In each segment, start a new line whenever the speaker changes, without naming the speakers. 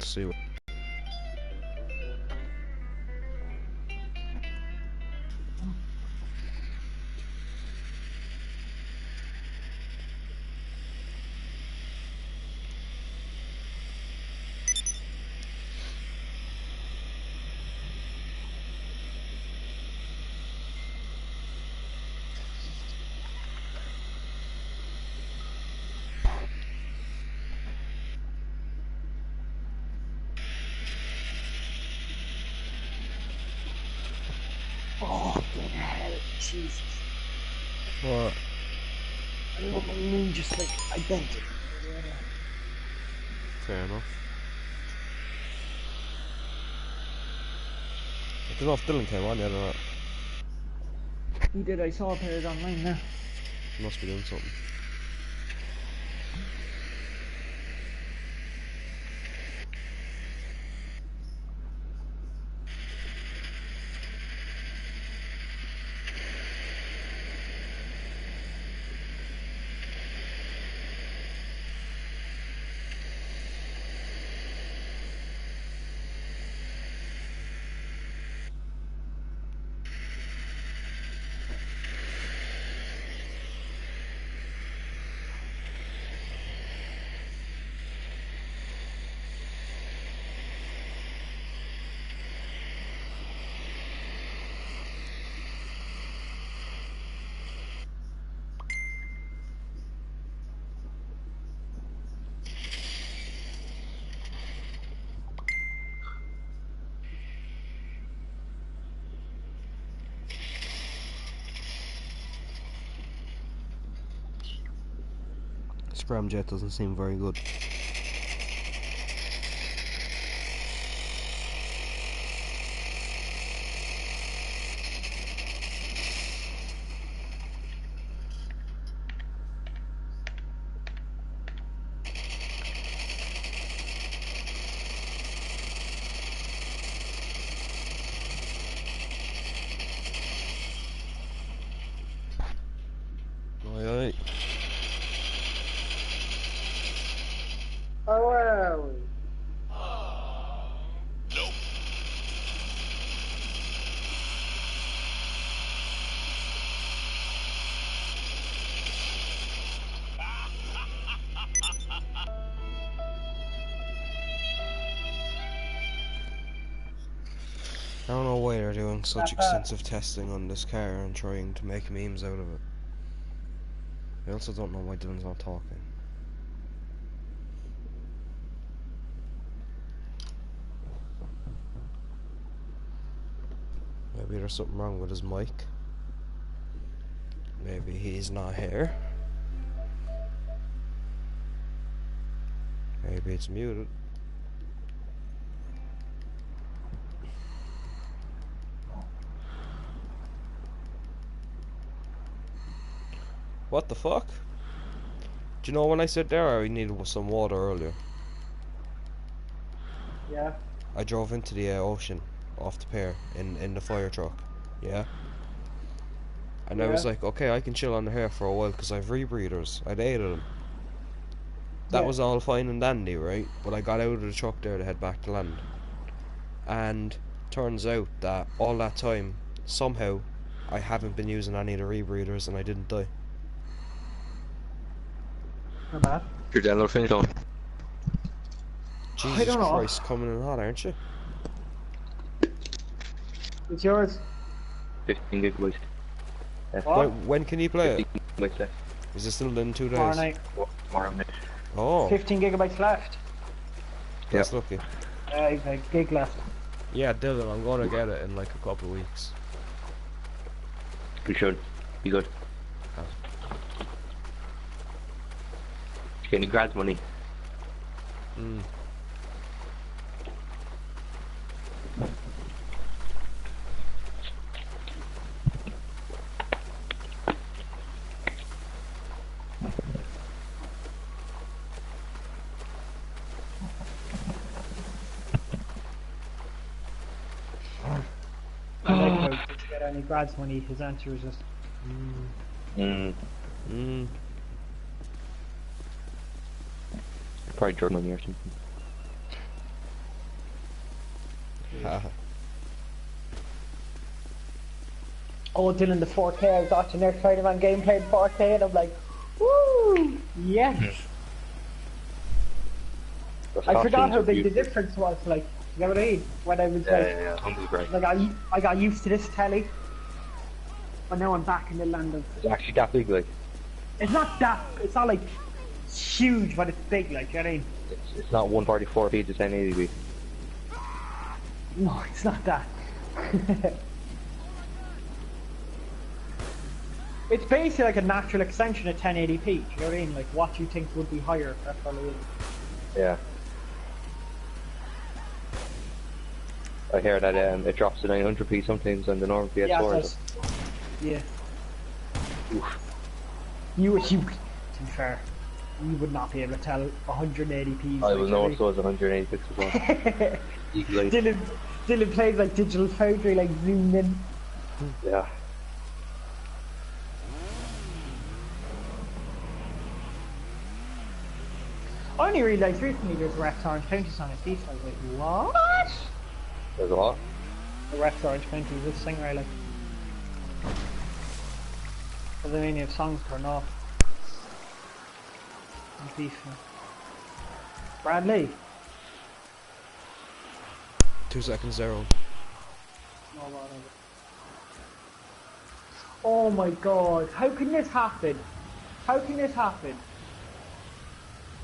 to see what.
Fucking hell, Jesus.
What?
I don't know, my knee just like, I bent it.
Fair enough. I don't know if Dylan came on yet or not.
He did, I saw it online now.
He must be doing something. Scramjet doesn't seem very good. Aye, aye.
Oh, where are we?
I don't know why they're doing such extensive testing on this car and trying to make memes out of it. I also don't know why Dylan's not talking. Maybe there's something wrong with his mic. Maybe he's not here. Maybe it's muted. What the fuck? Do you know when I said there I needed some water earlier?
Yeah.
I drove into the ocean off the pier in the fire truck. Yeah? And I was like, okay, I can chill on here for a while because I have rebreathers. I'd 8 of them. That was all fine and dandy, right? But I got out of the truck there to head back to land. And turns out that all that time, somehow, I haven't been using any of the rebreathers and I didn't die.
Not bad.
Your download finished on.
Jesus
don't know.
Christ, coming in hot, aren't you?
It's yours.
15 gigabytes.
What?
When can you play it?
15 gigabytes left.
Is it still in 2 days?
Tomorrow night.
Tomorrow night.
Oh,
15 gigabytes left.
that's lucky.
A gig left.
Yeah, Dylan, I'm gonna get it in like a couple of weeks.
You should. Be good. Getting grad money.
Mm.
I like how to get any grads money, his answer is just
Probably drug money or something.
Haha.
Oh, Dylan, the 4K, I was watching their Spider-Man gameplay in 4K and I'm like, woo! Yes!
Those
I forgot
costumes
how
are
big the
beautiful.
difference was, like, you know what I mean? When I was like,
Yeah. Humbly great.
like I got used to this telly, but now I'm back in the land of...
It's actually that big, like.
It's not like huge, but it's big, like, you know what I mean?
It's not 144p to 1080p.
No, it's not that. It's basically like a natural extension of 1080p, you know what I mean? Like what you think would be higher, that's all it is.
Yeah. I hear that it drops to 900p sometimes on the normal PS4.
Yeah,
so.
yeah.
Oof.
You, to be fair, you would not be able to tell 180p.
I will know if those 180 pixels on. Eagle-eyed.
Dylan plays like Digital Foundry, like zoomed in.
Yeah.
I only realised recently there's Rex Orange Counties on a FIFA. I was like, what?
There's a lot.
The Rex Orange Counties, this thing I like. Because I mean, you have songs turned off. On FIFA. Bradley.
2 seconds there.
Oh my god, how can this happen? How can this happen?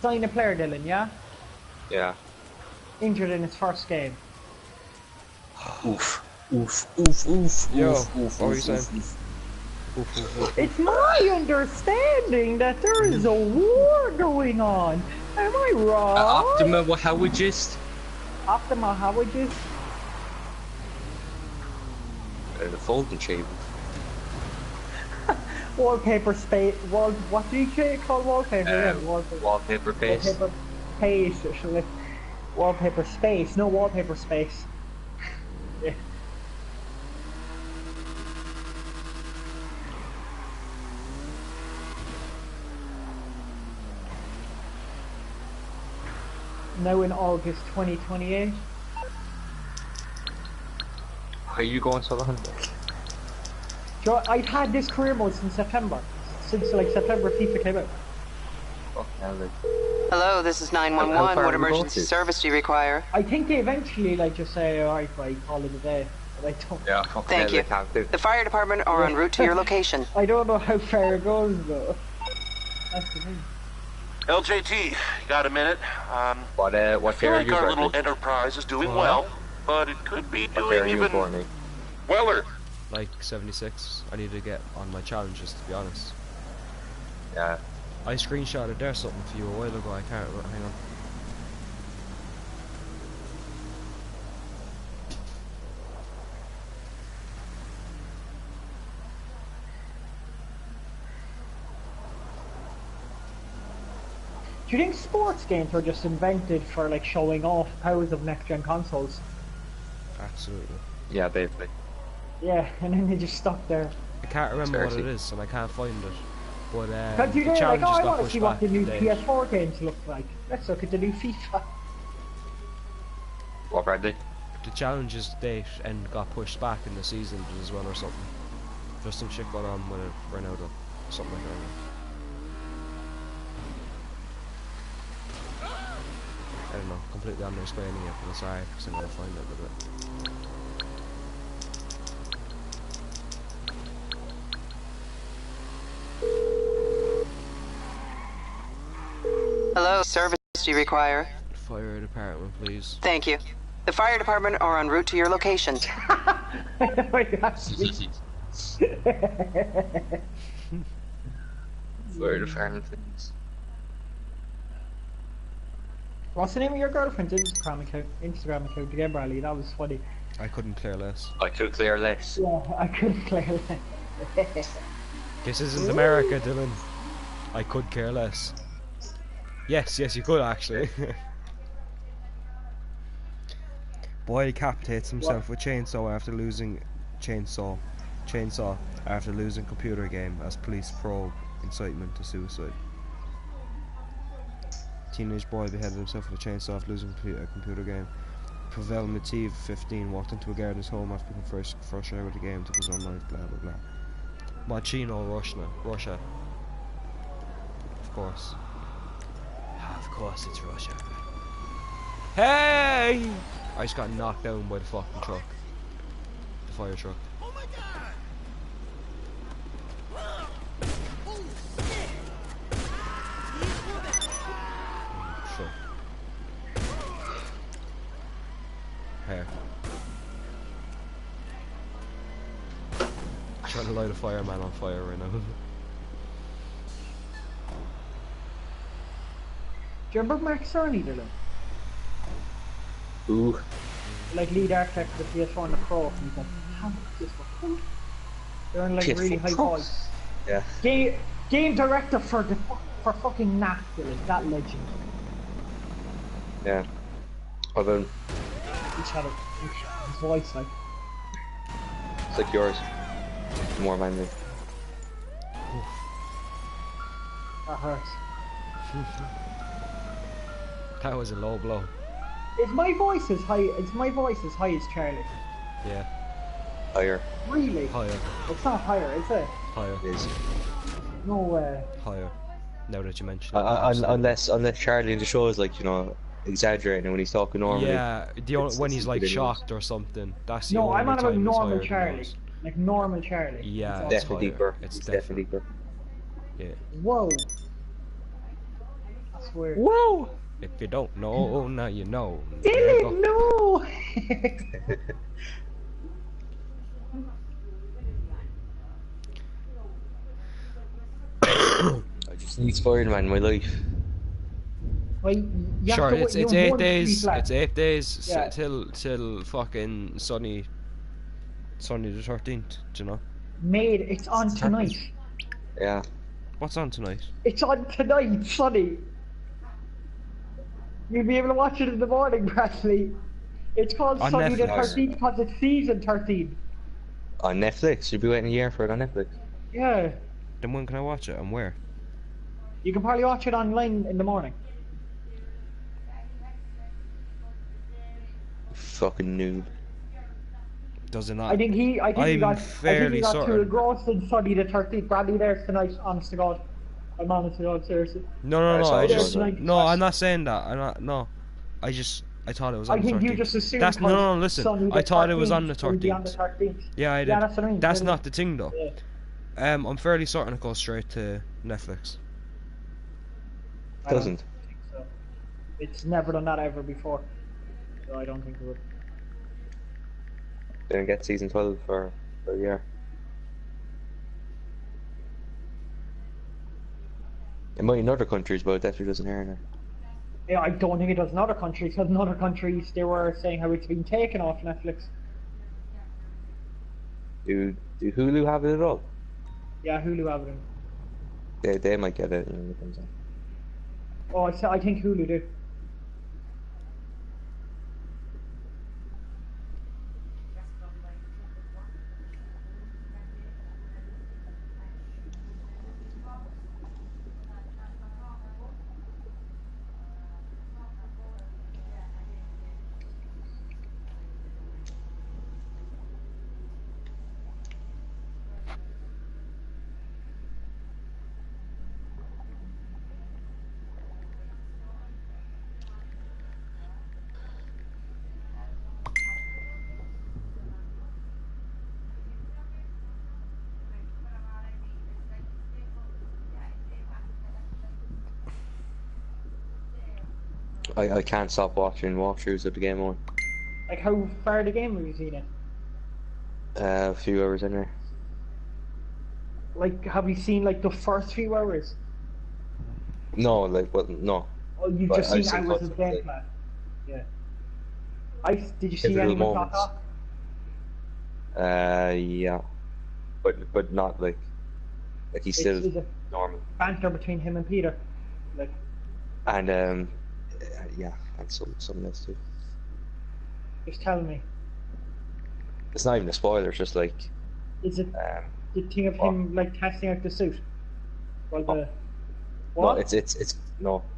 Sign a player, Dylan, yeah?
Yeah.
Injured in his first game.
Oof. Oof. Oof. Oof.
Yo,
oof, oof,
what were you
oof,
saying?
oof, oof.
It's my understanding that there is a war going on. Am I wrong?
Optima, how would just?
Optima, how would you?
The folding table.
Wallpaper space. What do you call wallpaper? Yeah,
Wallpaper paste.
Wallpaper paste, actually. Wallpaper space. No wallpaper space. Yeah. Now in August 2028.
Are you going so long?
Joe, I've had this career mode since September. Since like September FIFA came out.
Fuck hell, like.
Hello, this is
How
911.
far
What
are we going
emergency
to?
service do you require?
I think they eventually like just say, alright, right, call it a day. But I don't.
Yeah.
Thank you. The fire department are en route to your location.
I don't know how far it goes though. That's the thing.
LJT, got a minute? I
What
feel
fare are
like
you
our
for?
little enterprise is doing well, but it could be
What fare are
doing
you
even
for me?
weller.
Like 76. I need to get on my challenges, to be honest.
Yeah.
I screenshotted there something for you a while ago. I can't. Hang on.
Do you think sports games were just invented for like showing off powers of next gen consoles?
Absolutely.
Yeah, basically.
Yeah, and then they just stuck there.
I can't remember what it
Conspiracy.
is, and I can't find it. But
Because you
the
know, like, oh,
challenges
I
got
want to
pushed
see what
back
the new
a day.
PS4 games look like. Let's look at the new FIFA.
What, Bradley?
The challenges date and got pushed back in the season as well, or something. There's some shit going on with it, Ronaldo, something like that. I don't know, completely understanding it, but it's alright because I'm gonna find it a bit.
Hello, service do you require?
Fire department, please.
Thank you. The fire department are en route to your location.
Where the farm things.
What's the name of your girlfriend's Instagram account again, Bradley? That was funny.
I couldn't care less.
I could clear less.
Yeah, I couldn't clear that.
This isn't America, Dylan. I could care less. Yes, you could actually. Boy decapitates himself with chainsaw after losing chainsaw after losing computer game as police probe incitement to suicide. Teenage boy beheaded himself with a chainsaw after losing a computer game. Pavel Matveev, 15, walked into a garden's home after being frustrated with the game, took his own life, blah blah blah. Machino, Russia. Of course. Of course it's Russia. Hey! I just got knocked down by the fucking truck. The fire truck. Fuck. Here. Trying to light a fireman on fire right now.
Do you remember Mark Cerny, Dylan?
Ooh.
Like lead architect for the PS1 and the Pro, and he's like, how much is this for? They're in like
PS4
really high
Pro.
voice.
Yeah.
Game director for fucking NAC, Dylan, that legend.
Yeah. Although
Each had his voice like.
it's like yours. More manly.
That hurts.
That was a low blow.
Is my voice as high? Is my voice as high as Charlie?
Yeah.
Higher.
Really?
Higher.
It's not higher, is it?
Higher.
It is.
No way.
Higher. Now that you mention it.
Unless Charlie in the show is like, you know, exaggerating when he's talking normally.
Yeah, when he's like
it's
shocked or something. That's the
No,
only
I'm on about
time it's
normal
higher than
Charlie.
yours.
Like normal Charlie.
Yeah,
It's
it's
Definitely
higher.
deeper.
It's
definitely deeper.
Yeah.
Whoa. That's weird.
Whoa!
If you don't know, now you know. There you
Dylan,
go.
no!
I just need Spider-Man in my life.
Well, you
Sure,
have to
it's
wait, you have
8
1
days.
week left.
It's 8 days
Yeah.
till fucking sunny the 13th. Do you know?
Made, it's on tonight.
Yeah.
What's on tonight?
It's on tonight, Sonny. You'll be able to watch it in the morning, Bradley. It's called
On
Sunny the
Netflix.
13th because it's season 13.
On Netflix. You'll be waiting a year for it on Netflix.
Yeah.
Then when can I watch it and where?
You can probably watch it online in the morning.
Fucking noob.
Does it not?
I think he
I'm
got
fairly
too
certain.
engrossed in Sunny the 13th. Bradley there's tonight, honest to God. I'm honest to God, seriously.
No.
saw
I
it
just
on
the-
no. I'm not saying that. I'm not. No. I thought it was on
I
the
think
13th.
you just assumed
That's
because
no. Listen,
Sunny the
I thought it was on the
13th, it'll be on the
13th.
13th.
Yeah, I did.
Yeah, that's what I mean.
That's
Really.
not the thing though.
Yeah.
I'm fairly certain it goes straight to Netflix.
I don't
Doesn't.
think so. It's never done that ever before. So I don't think it would.
Didn't get season 12 for a year. It might in other countries, but it definitely doesn't here now.
Yeah, I don't think it does in other countries, because in other countries they were saying how it's been taken off Netflix.
Do Hulu have it at all?
Yeah, Hulu have it in.
They might get it when it comes out.
Oh, I think Hulu do.
I can't stop watching walkthroughs of the game on.
Like, how far the game have you seen it?
A few hours in there.
Like, have you seen, like, the first few hours?
No, like, well, no.
Or you've
But
just
I've
seen
seen
hours
cuts
of
of it.
gameplay? Yeah. Did you see
Pivotal
anyone
moments.
talk?
Yeah. But not like he's still
It's a
normal.
banter between him and Peter. Like,
And yeah, and something else too.
just tell me.
It's not even a spoiler. It's just like
Is it the thing of
what?
him, like, testing out the suit? Well,
Oh.
the...
no,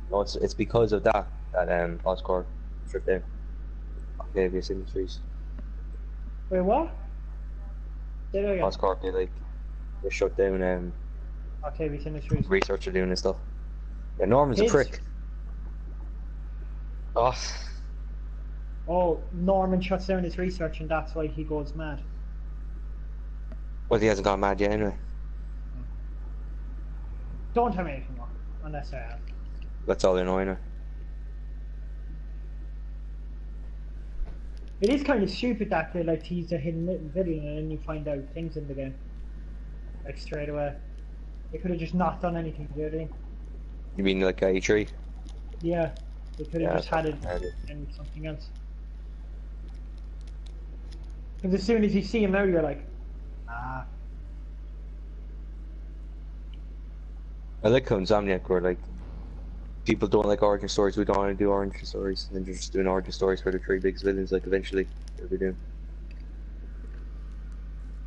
What?
it's because of that Oscar tripped in. Octavius Industries.
Wait, what? Say that again.
PodCash, they shut down
Octavius Industries.
research are doing and stuff. Yeah, Norman's a
His?
prick. Oh,
Oh, Norman shuts down his research and that's why he goes mad.
well, he hasn't gone mad yet anyway.
Don't tell me anything more, unless I have.
That's all they know anyway.
It is kind of stupid that they like tease a hidden villain and then you find out things in the game. Like straight away. They could have just not done anything, do you know what I mean?
You mean like E3?
Yeah. They could have
Yeah,
just had it in something else. Because as soon as you see him now, you're like, ah.
I like how Insomniac were like, people don't like origin stories, we don't want to do origin stories, and then they're just doing origin stories for the three biggest villains, like eventually, they'll be doing.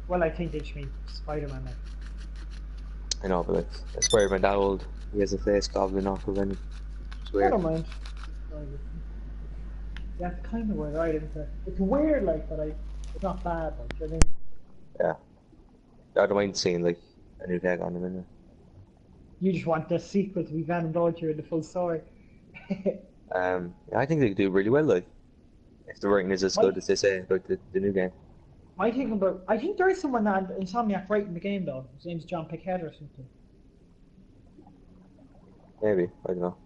Well, I think they just mean Spider-Man now.
I know, but like, Spider-Man that old, he has a face goblin off of him. It's
I
weird.
don't mind. Yeah, it's kind of weird, right? Isn't it? It's weird, like, but it's not bad, like, you know what I mean?
Yeah. I don't mind seeing like, a new tag on him in there.
You just want the sequel to be Venom, don't you, in the full story?
Yeah, I think they do really well, like, if the writing is as good as they say about the new game.
I think there is someone that Insomniac writing the game though. His name's John Pickhead or something.
Maybe, I don't know.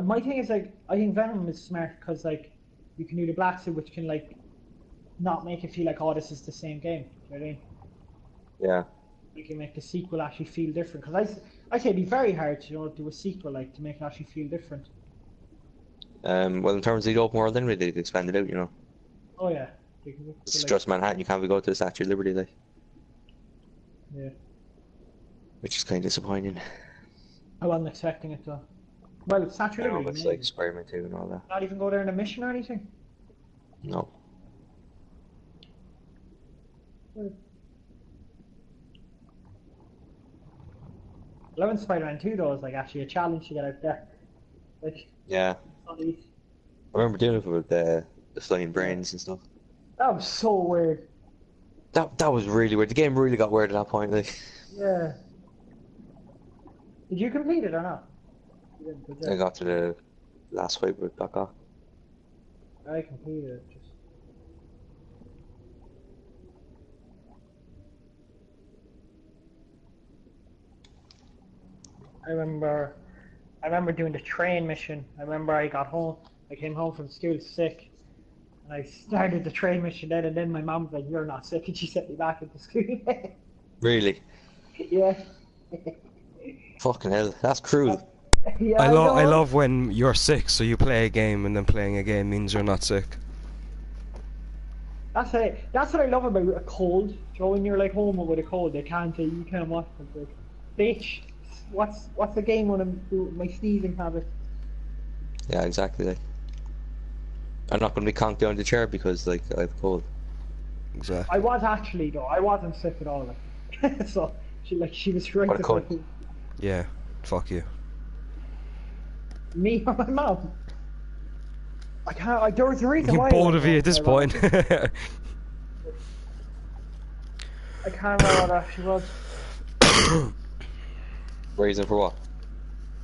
My thing is like, I think Venom is smart because like, you can do the black suit, which can like, not make it feel like, oh, this is the same game. Do you know what I mean?
Yeah.
You can make the sequel actually feel different. Because I say it'd be very hard to do a sequel like to make it actually feel different.
Well, in terms of the open world, then they expanded out, you know.
Oh yeah.
It's just Manhattan. You can't go to the Statue of Liberty, like.
Yeah.
Which is kind of disappointing.
I wasn't expecting it though. Well, it's Statue of Liberty.
It's like Spider-Man 2 and all that.
Not even go there in a mission or anything.
No.
Loving Spider-Man 2 though is like actually a challenge to get out there. Like,
Yeah.
not easy.
I remember doing it with the flying brains and stuff.
That was so weird.
That was really weird. The game really got weird at that point, like.
Yeah. Did you complete it or not? You didn't, did you?
I got to the last fight with Doc Ock.
I completed it. Just... I remember doing the train mission. I remember I came home from school sick. And I started the train mission then, and then my mom was like, "You're not sick," and she sent me back into school.
Really?
Yeah.
Fucking hell, that's cruel.
Yeah,
I
know.
love when you're sick, so you play a game, and then playing a game means you're not sick.
That's it. That's what I love about a cold. Joe, when you're like home with a cold, you can't watch it. Like, bitch, what's the game when I'm doing my sneezing habit?
Yeah, exactly. Like, I'm not going to be conked down the chair because like I have a cold.
Exactly.
I was actually though. I wasn't sick at all. Like. So she was right.
What a
about
cunt.
it.
Yeah. Fuck you.
Me or my mom? I can't. There was a reason why.
Both of you at this
I
point.
can't remember what actually was.
Reason for what?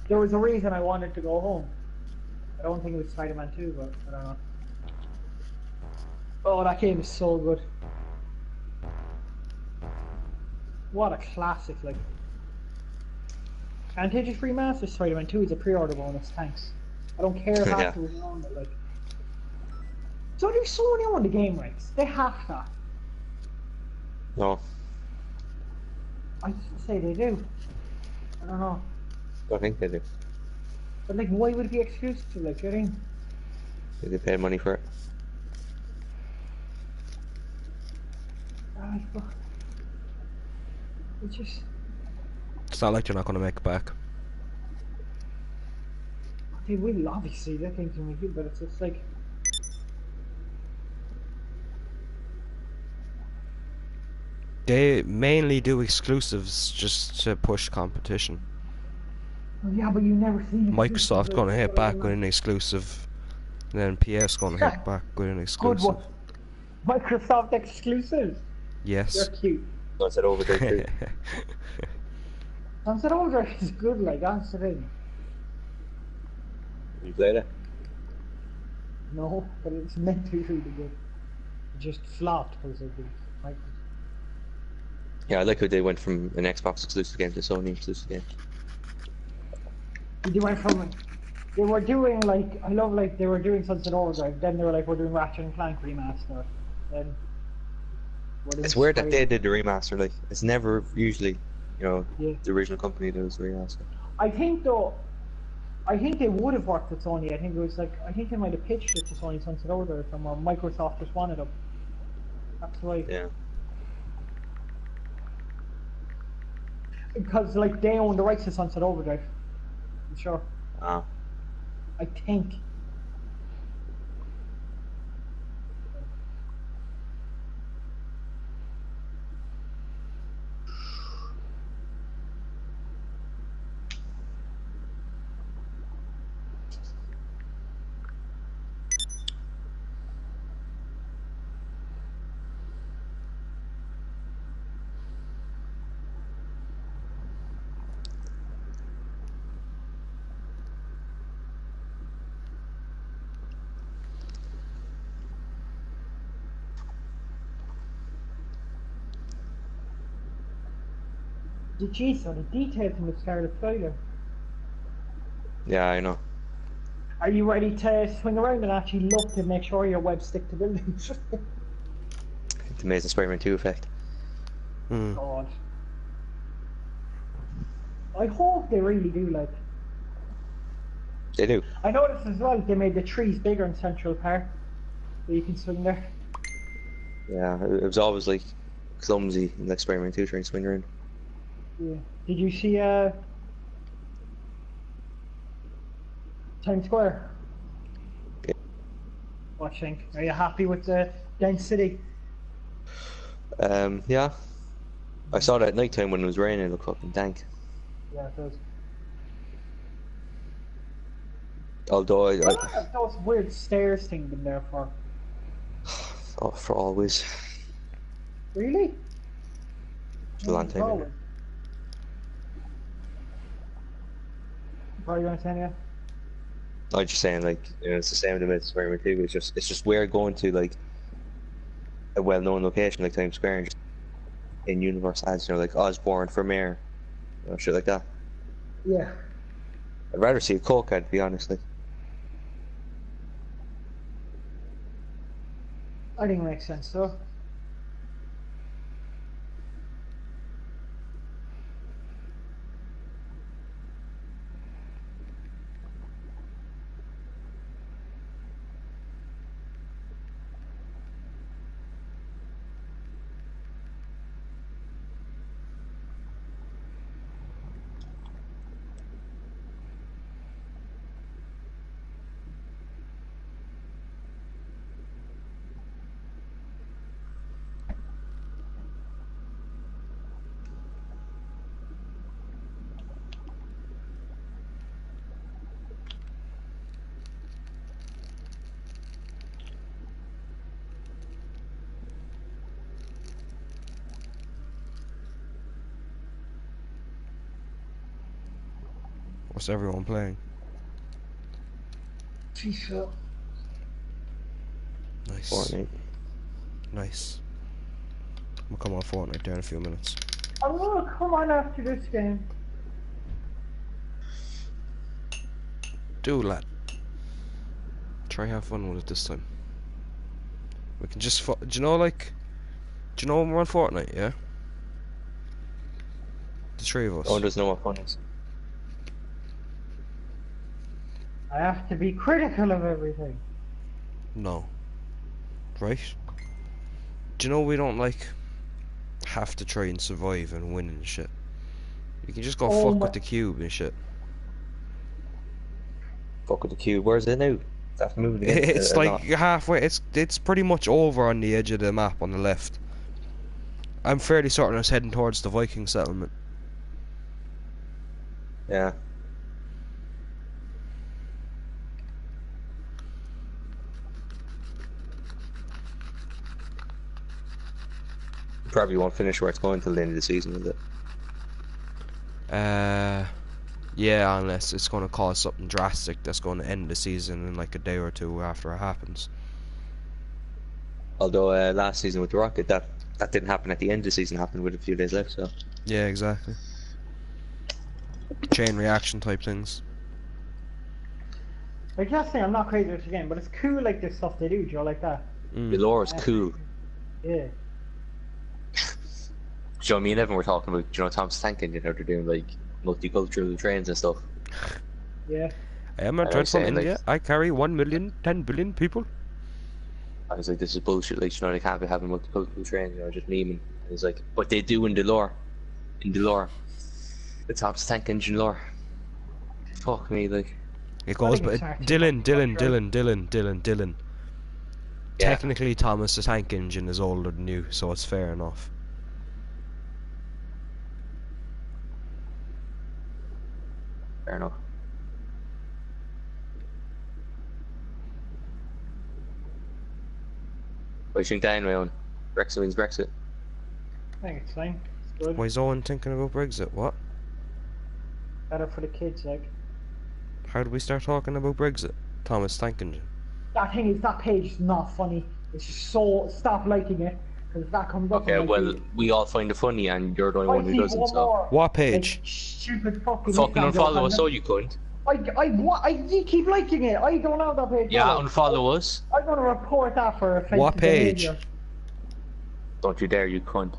There was a reason I wanted to go home. I don't think it was Spider-Man 2, but I don't know. Oh, that game is so good. What a classic, like. Can't they just remaster Spider-Man 2 as a pre-order bonus, thanks. I don't care if
Yeah.
after was on it, like. So there's so many on the game rights. They have that.
No,
I say they do. I don't know.
I think they do.
But like, why would it be exclusive? Like, you know what I mean?
They paid money for it.
Ah, fuck. It's just.
It's not like you're not going to make it back.
They will obviously. They're thinking we do, but it's just like.
They mainly do exclusives just to push competition.
Oh, yeah, but you never see.
Microsoft gonna hit back with an exclusive And then PS gonna hit back with an
Good one.
exclusive.
Microsoft exclusive. You're
Yes.
cute.
Sunset Overdrive 2.
Sunset Overdrive is good, like, that's the thing.
You played it?
No, but it's meant to be really good. It just flopped because of the Microsoft.
Yeah, I like how they went from an Xbox exclusive game to Sony exclusive game.
They went from, they were doing like, I love like, they were doing Sunset Overdrive, then they were like, we're doing Ratchet and Clank remaster, then we're doing
It's weird that they
Spider.
did the remaster. Like, it's never usually,
Yeah.
the original company does the remaster.
I think though, I think they would have worked with Sony. I think it was like, I think they might have pitched it to Sony Sunset Overdrive somewhere. Microsoft just wanted them. That's why.
Yeah.
Because like they own the rights to Sunset Overdrive. I'm sure.
Ah.
I think. Jeez, so the details in the start of the trailer.
Yeah, I know.
Are you ready to swing around and actually look to make sure your webs stick to buildings?
The Amazing Spider-Man 2 effect.
God. I hope they really do, like.
They do.
I noticed as well they made the trees bigger in Central Park. So you can swing there.
Yeah, it was always like clumsy in like Spider-Man 2 trying to swing around.
Yeah. Did you see Times Square?
Yeah.
What do you think? Are you happy with the density?
Yeah. I saw that at night time when it was raining. It looked fucking dank.
Yeah, it does.
Although
How long have those weird stairs thing been there for?
for always.
Really?
It's a long time.
Always. What are you gonna say, yeah?
I was just saying, like, it's the same with the Amazing Spider-Man 2. It's just weird going to like a well-known location like Times Square and just in universe ads, like Osborne for mayor, shit like that.
Yeah.
I'd rather see a Coke ad, to be honest. Like,
I think it makes sense though.
What's everyone playing?
FIFA.
Nice.
Fortnite.
Nice. We'll come on Fortnite there in a few minutes.
I'm gonna come on after this game.
Do lad. Try have fun with it this time. We can just do you know when we're on Fortnite, yeah? The three of us.
Oh, there's no more funnies.
I have to be critical of everything.
No. Right? Do you know we don't have to try and survive and win and shit? You can just go
Oh
fuck
my-
with the cube and shit.
Fuck with the cube. Where's it now? That's moving again.
It's
or
like
not?
halfway. It's pretty much over on the edge of the map on the left. I'm fairly certain it's heading towards the Viking settlement.
Yeah. Probably won't finish where it's going till the end of the season, will it?
Yeah, unless it's going to cause something drastic that's going to end the season in like a day or two after it happens.
Although last season with the Rocket, that didn't happen at the end of the season. Happened with a few days left. So
Yeah, exactly. Chain reaction type things.
Like, just saying, I'm not crazy with the game, but it's cool, like, the stuff they do, Joe, like that.
the lore is cool.
Yeah.
Joe, me and Evan were talking about, Tom's Tank Engine, how they're doing like multicultural trains and stuff.
Yeah.
I am a
And I
dread
was
from
saying,
India.
like,
I carry 1,000,000,010 billion people.
I was like, this is bullshit. Like, they can't be having multicultural trains. Just memeing. And he's like, but they do in the lore. In the lore, the Tom's Tank Engine lore. Fuck me, like.
It goes, but Dylan.
Yeah.
Technically, Thomas the Tank Engine is older than you, so it's fair enough.
Fair enough. What do you think that anyway, Owen? Brexit means Brexit.
I think it's fine. It's good.
Why is Owen thinking about Brexit? What?
Better for the kids, like.
How did we start talking about Brexit? Thomas Tank Engine.
That thing is, that page is not funny. It's just so, stop liking it, because if that comes up.
Okay, well, we all find it funny, and you're the only one who doesn't. So
What page?
Like, stupid fucking.
fucking unfollow us, so you couldn't.
You keep liking it. I don't know that page.
Yeah, unfollow us.
I'm gonna report that for offensive
What page?
behavior.
Don't you dare, you cunt.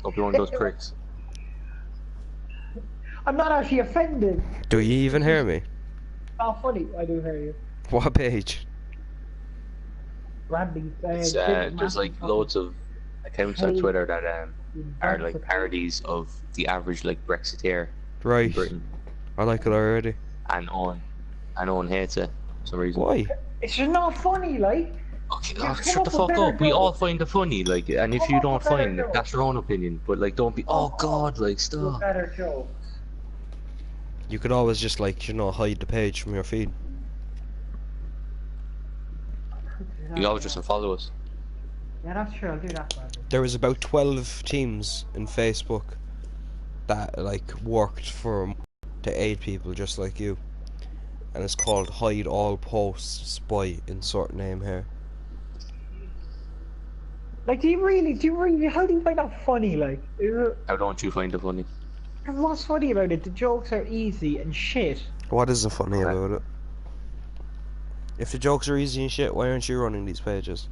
Don't be one of those pricks.
I'm not actually offended.
Do you even hear me?
Not funny. I do hear you.
What page?
Randy.
It's, there's like loads of accounts on Twitter that are like parodies of the average like Brexiteer in
Right.
Britain,
I like it already.
and Owen hates it for some reason.
Why?
It's just not funny, like.
Okay,
You come
shut
up
the
with
fuck
better
up. We
jokes.
all find it funny, like, and if
Come
you
up
don't
with better
find it,
jokes.
that's your own opinion. But like, don't be. Oh God, like,
With
stop.
better jokes.
You could always just like, hide the page from your feed.
You always just unfollow us.
Yeah, that's true. I'll do that, Randy.
There was about 12 teams in Facebook that like worked to aid people just like you, and it's called Hide All Posts by insert name here.
Like, do you really, how do you find that funny, like?
How don't you find it funny?
What's funny about it? The jokes are easy and shit.
What is the funny
Okay.
about it? If the jokes are easy and shit, why aren't you running these pages?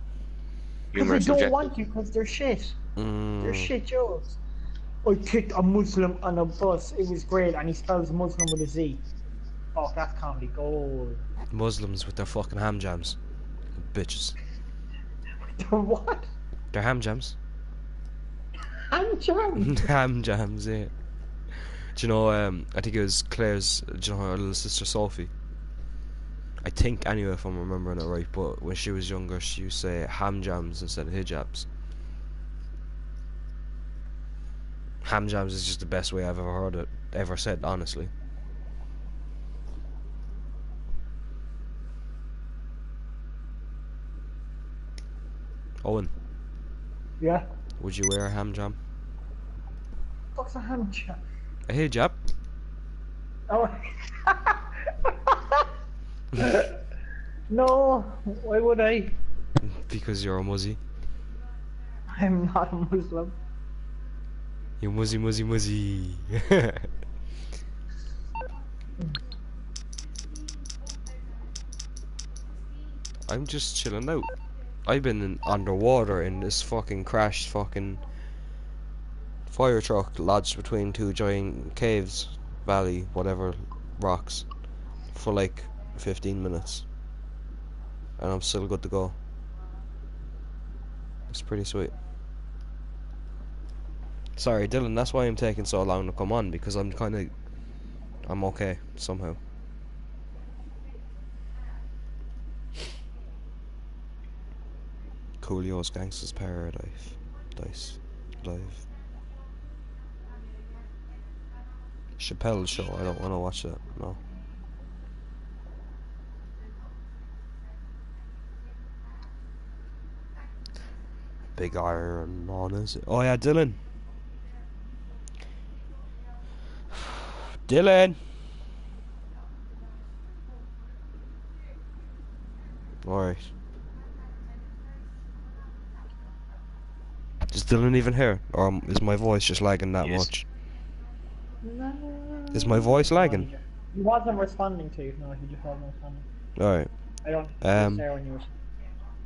Because
Humor
they
is
don't
subjective.
want to, because they're shit. They're
Mm.
shit jokes. I kicked a Muslim on a bus. It was great, and he spells Muslim with a Z. Oh, that's comedy gold.
Muslims with their fucking ham jams. Bitches.
What?
They're ham jams.
I'm John.
Ham jams, yeah. Do you know, I think it was Claire's, do you know her little sister Sophie? I think anyway, if I'm remembering it right, but when she was younger, she used to say ham jams instead of hijabs. Ham jams is just the best way I've ever heard it, ever said, honestly. Owen,
Yeah.
would you wear a ham jam?
What's a ham jam?
A hijab?
Oh. No. Why would I?
Because you're a muzzy.
I'm not a Muslim.
You muzzy muzzy muzzy. I'm just chilling out. I've been underwater in this fucking crashed fucking fire truck lodged between two giant caves, valley, whatever, rocks, for like 15 minutes. And I'm still good to go. It's pretty sweet. Sorry, Dylan, that's why I'm taking so long to come on, because I'm okay, somehow. Coolio's Gangsters Paradise. Live. Chappelle's show, I don't want to watch that, no. big iron on, is it? Oh yeah, Dylan. Dylan. Alright. Is Dylan even here? Or is my voice just lagging that much? Is my voice lagging?
He wasn't responding to you. No, he just wasn't responding.
Alright.
I don't think he was there when you were.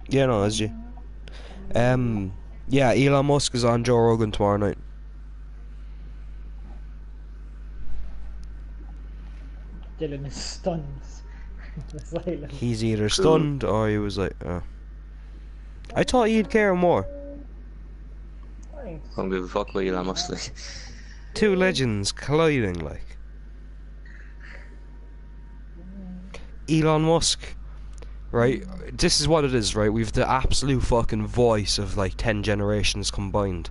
Yeah, no, is you. Yeah, Elon Musk is on Joe Rogan tomorrow night.
Dylan is stunned. Silent.
He's either stunned or he was like, I thought he'd care more.
I don't give a fuck about Elon Musk. Like.
Two legends colliding, like. Elon Musk, right? This is what it is, right? We've the absolute fucking voice of like 10 generations combined,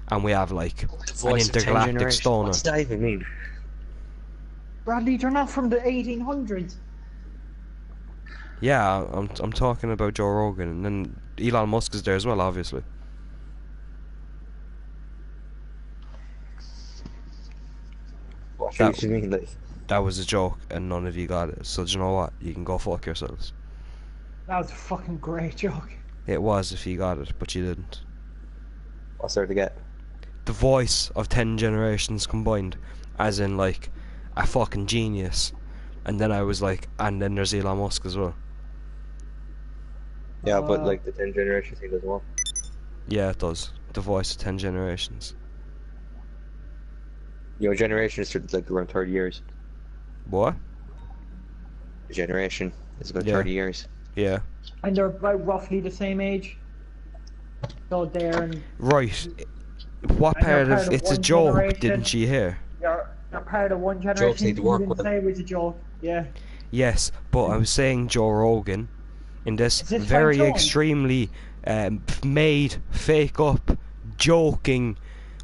and we have like an intergalactic stoner.
What's that even mean?
Bradley, you're not from the 1800s.
Yeah, I'm talking about Joe Rogan, and then Elon Musk is there as well, obviously.
What do you mean, like?
That was a joke, and none of you got it. So do you know what? You can go fuck yourselves.
That was a fucking great joke.
It was if you got it, but you didn't.
What's there to get?
The voice of 10 generations combined, as in like a fucking genius. And then I was like, and then there's Elon Musk as well.
Yeah, but like the 10 generation thing doesn't work.
Yeah, it does. The voice of 10 generations.
You know, generation is like around 30 years.
What?
A generation is about
Yeah.
30 years.
Yeah.
And they're about roughly the same age. So they're in.
Right. What
And they're
part
part
of
of
it's a
one
joke
generation.
didn't you hear?
They're part of one generation.
Jokes need to
You
work
didn't
with them.
say it was a joke. Yeah.
Yes, but I was saying Joe Rogan in this
Is this
very
Pint?
extremely made, fake up, joking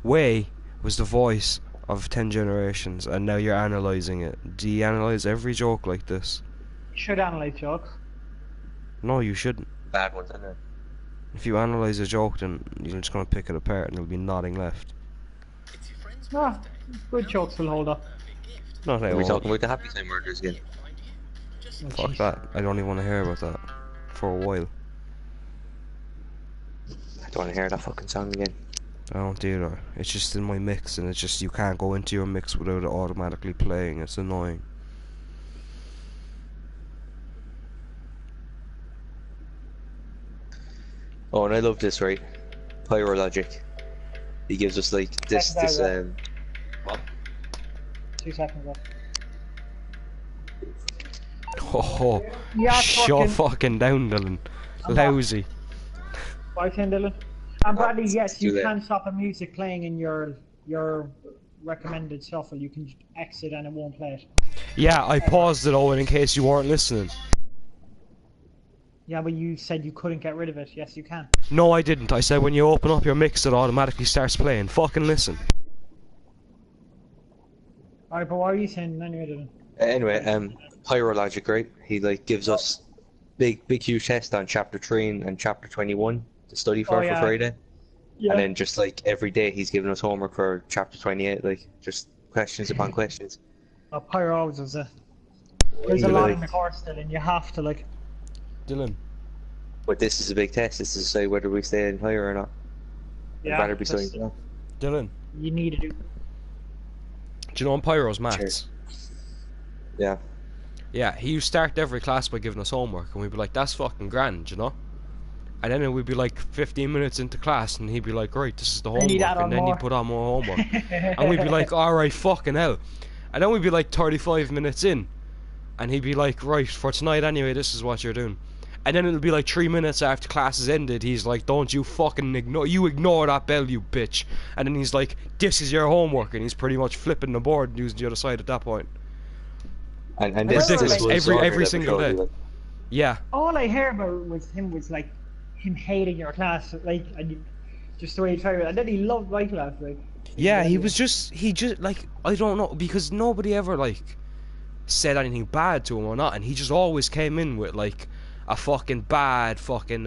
way was the voice of 10 generations, and now you're analysing it. Do you analyse every joke like this?
You should analyze jokes.
No, you shouldn't.
Bad ones, isn't it?
If you analyse a joke, then you're just going to pick it apart and there'll be nothing left.
No, good jokes will hold up.
Not at
Are we
all.
talking about the Happy Time murders again?
Oh,
Fuck
jeez.
that. I don't even want to hear about that for a while.
I don't want to hear that fucking song again.
I don't either. It's just in my mix, and it's just you can't go into your mix without it automatically playing. It's annoying.
Oh, and I love this, right? Pyro Logic. He gives us like this, what?
2 seconds left.
Oh,
Yeah,
shut fucking down, Dylan.
I'm back.
Lousy.
Bye, Dylan. And Bradley, yes,
too
you
late.
can stop the music playing in your recommended shuffle. You can exit and it won't play it.
Yeah, I paused it, Owen, in case you weren't listening.
Yeah, but you said you couldn't get rid of it. Yes, you can.
No, I didn't. I said when you open up your mix, it automatically starts playing. Fucking listen.
Alright, but what are you saying anyway, Dylan?
Anyway, Pyro Logic, right? He like gives us big huge test on chapter 3 and chapter 21 to study for
yeah.
Friday.
Yeah.
And then just like every day he's giving us homework for chapter 28, like just questions upon questions.
Pyro always was a... There's a
Yeah,
lot
like-
in the course still, and you have to, like...
Dylan.
But this is a big test. This is to say whether we stay in higher or not.
Yeah,
I'd rather be
that's-
studying.
Dylan.
You need to do...
Do you know on Pyro's maths?
Yeah.
Yeah, he used to start every class by giving us homework, and we'd be like, that's fucking grand, you know? And then we'd be like 15 minutes into class, and he'd be like, right, this is the
And he'd
homework,
add on
and then
more.
he'd put on more homework. And we'd be like, alright, fucking hell. And then we'd be like 35 minutes in, and he'd be like, right, for tonight anyway, this is what you're doing. And then it'll be like 3 minutes after class has ended, he's like, don't you fucking ignore that bell, you bitch. And then he's like, this is your homework, and he's pretty much flipping the board and using the other side at that point.
And this
Ridiculous.
was
Every single day.
like,
Yeah.
All I heard about was like, him hating your class, like, and just the way he tried it. And then he loved my class, like...
Yeah, he just like, I don't know, because nobody ever like said anything bad to him or not, and he just always came in with like a fucking bad fucking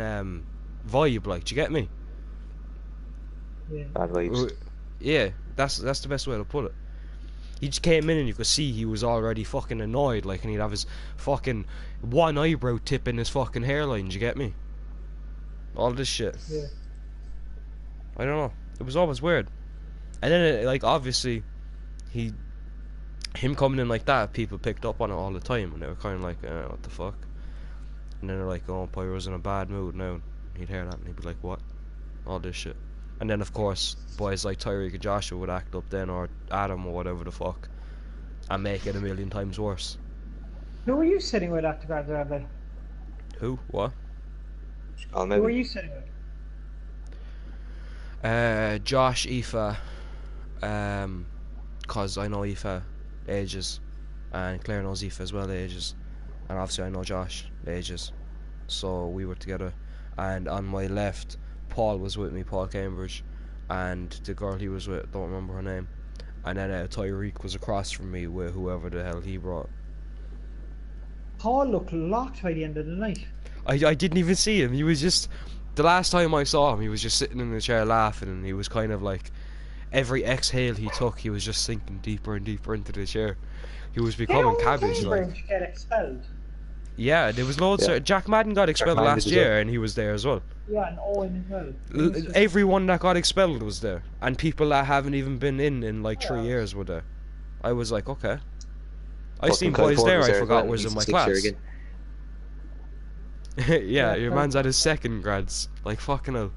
vibe, like, do you get me?
Yeah.
Bad vibes.
Yeah, that's the best way to put it. He just came in and you could see he was already fucking annoyed, like, and he'd have his fucking one eyebrow tip in his fucking hairline. Do you get me? All this shit.
Yeah.
I don't know. It was always weird. And then, like, obviously, him coming in like that, people picked up on it all the time, and they were kind of like, what the fuck? And then they're like, oh, Pyro's in a bad mood now. He'd hear that and he'd be like, what? All this shit. And then, of course, boys like Tyreek and Joshua would act up then, or Adam, or whatever the fuck, and make it a million times worse.
Who were you sitting with after graduating?
Who? What?
Oh,
Who were
maybe.
you sitting with?
Josh, Aoife, cause I know Aoife ages, and Claire knows Aoife as well ages, and obviously I know Josh ages, so we were together. And on my left, Paul was with me, Paul Cambridge, and the girl he was with, don't remember her name, and then Tyreek was across from me with whoever the hell he brought.
Paul looked locked by the end of the night.
I didn't even see him. He was just, the last time I saw him, he was just sitting in the chair laughing, and he was kind of like, every exhale he took, he was just sinking deeper and deeper into the chair. He was becoming cabbage like.
Cambridge get expelled.
Yeah, there was loads.
Yeah.
Jack Madden got expelled
Madden
last
did as
year,
well.
and he was there as well.
Yeah, and Owen as well.
Everyone that got expelled was there, and people that haven't even been in like 3 years were there. I was like, okay. I
Fucking
seen
Kyle
boys
Ford
there
was
I
as
forgot
well.
was
He's
in my
6 year
class.
again.
Yeah, your
Kyle
man's at his second grads. Like, fucking hell.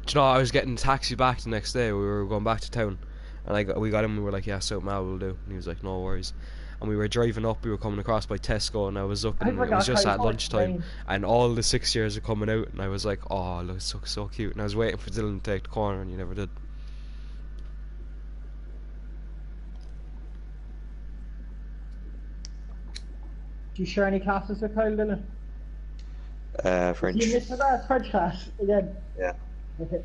Do you know, I was getting a taxi back the next day. We were going back to town, and we got him. We were like, "Yeah, so Mal will do." And he was like, "No worries." And we were driving up. We were coming across by Tesco, and I was looking. It was just at lunchtime, and all the 6 years are coming out. And I was like, "Oh, look, so cute." And I was waiting for Dylan to take the corner, and you never did.
Do you share any classes with Kyle Dillon?
French.
You missed that French class again.
Yeah.
Okay.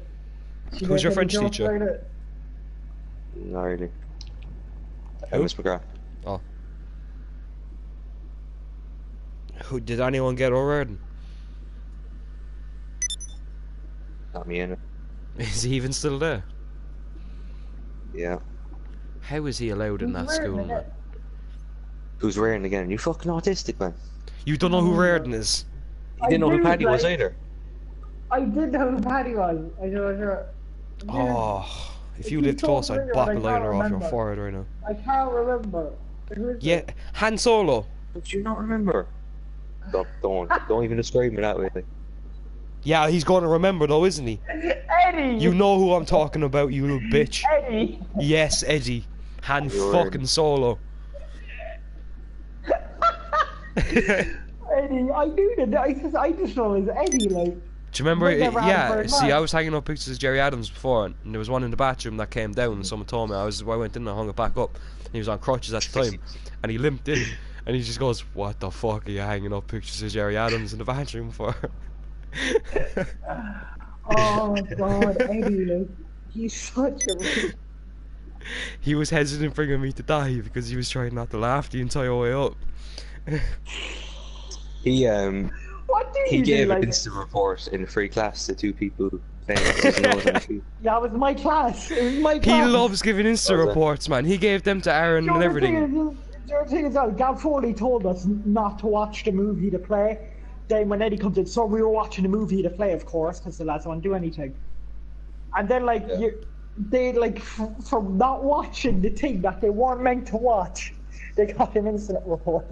Who's your French teacher?
Not really.
Who?
Miss McGrath.
Who did anyone get O'Riordan?
Not me in it.
Is he even still there?
Yeah.
How is he allowed in that school, man?
Who's Ryan again? You fucking autistic, man.
You don't know who Riordan is?
You didn't know who Paddy was either.
I did know who Paddy was. I know.
Oh, if you
If you
lived close,
told
I'd
me,
bop a
I can't
liner off your
remember.
forehead right now.
I can't remember. Who is
Yeah,
it?
Han Solo.
Did you not remember? Don't even describe me that way.
Yeah, he's going to remember though, isn't he?
Eddie!
You know who I'm talking about, you little bitch.
Eddie!
Yes, Eddie. Han
You're
fucking Solo.
Eddie, I knew that. I just know it's Eddie, like.
Do you remember?
But never had
Yeah,
a
see,
bird.
I was hanging up pictures of Jerry Adams before, and there was one in the bathroom that came down, and someone told me. I went in and hung it back up, and he was on crutches at the time, and he limped in, and he just goes, "What the fuck are you hanging up pictures of Jerry Adams in the bathroom for?"
Oh god, Eddie, like. He's such a.
He was hesitant bringing me to die because he was trying not to laugh the entire way up.
He
What do
he
you
gave
do?
an
Like,
instant report in a free class to 2 people playing his nose on the street.
yeah, it was my class. It was my
He
class.
loves giving Insta
Was it?
reports, man. He gave them to Aaron and everything.
The thing is, Gav Foley told us not to watch the movie to play. Then when Eddie comes in, so we were watching the movie to play, of course, because the lads won't do anything. And then, like,
Yeah.
they, like, from not watching the thing that they weren't meant to watch, they got an incident report.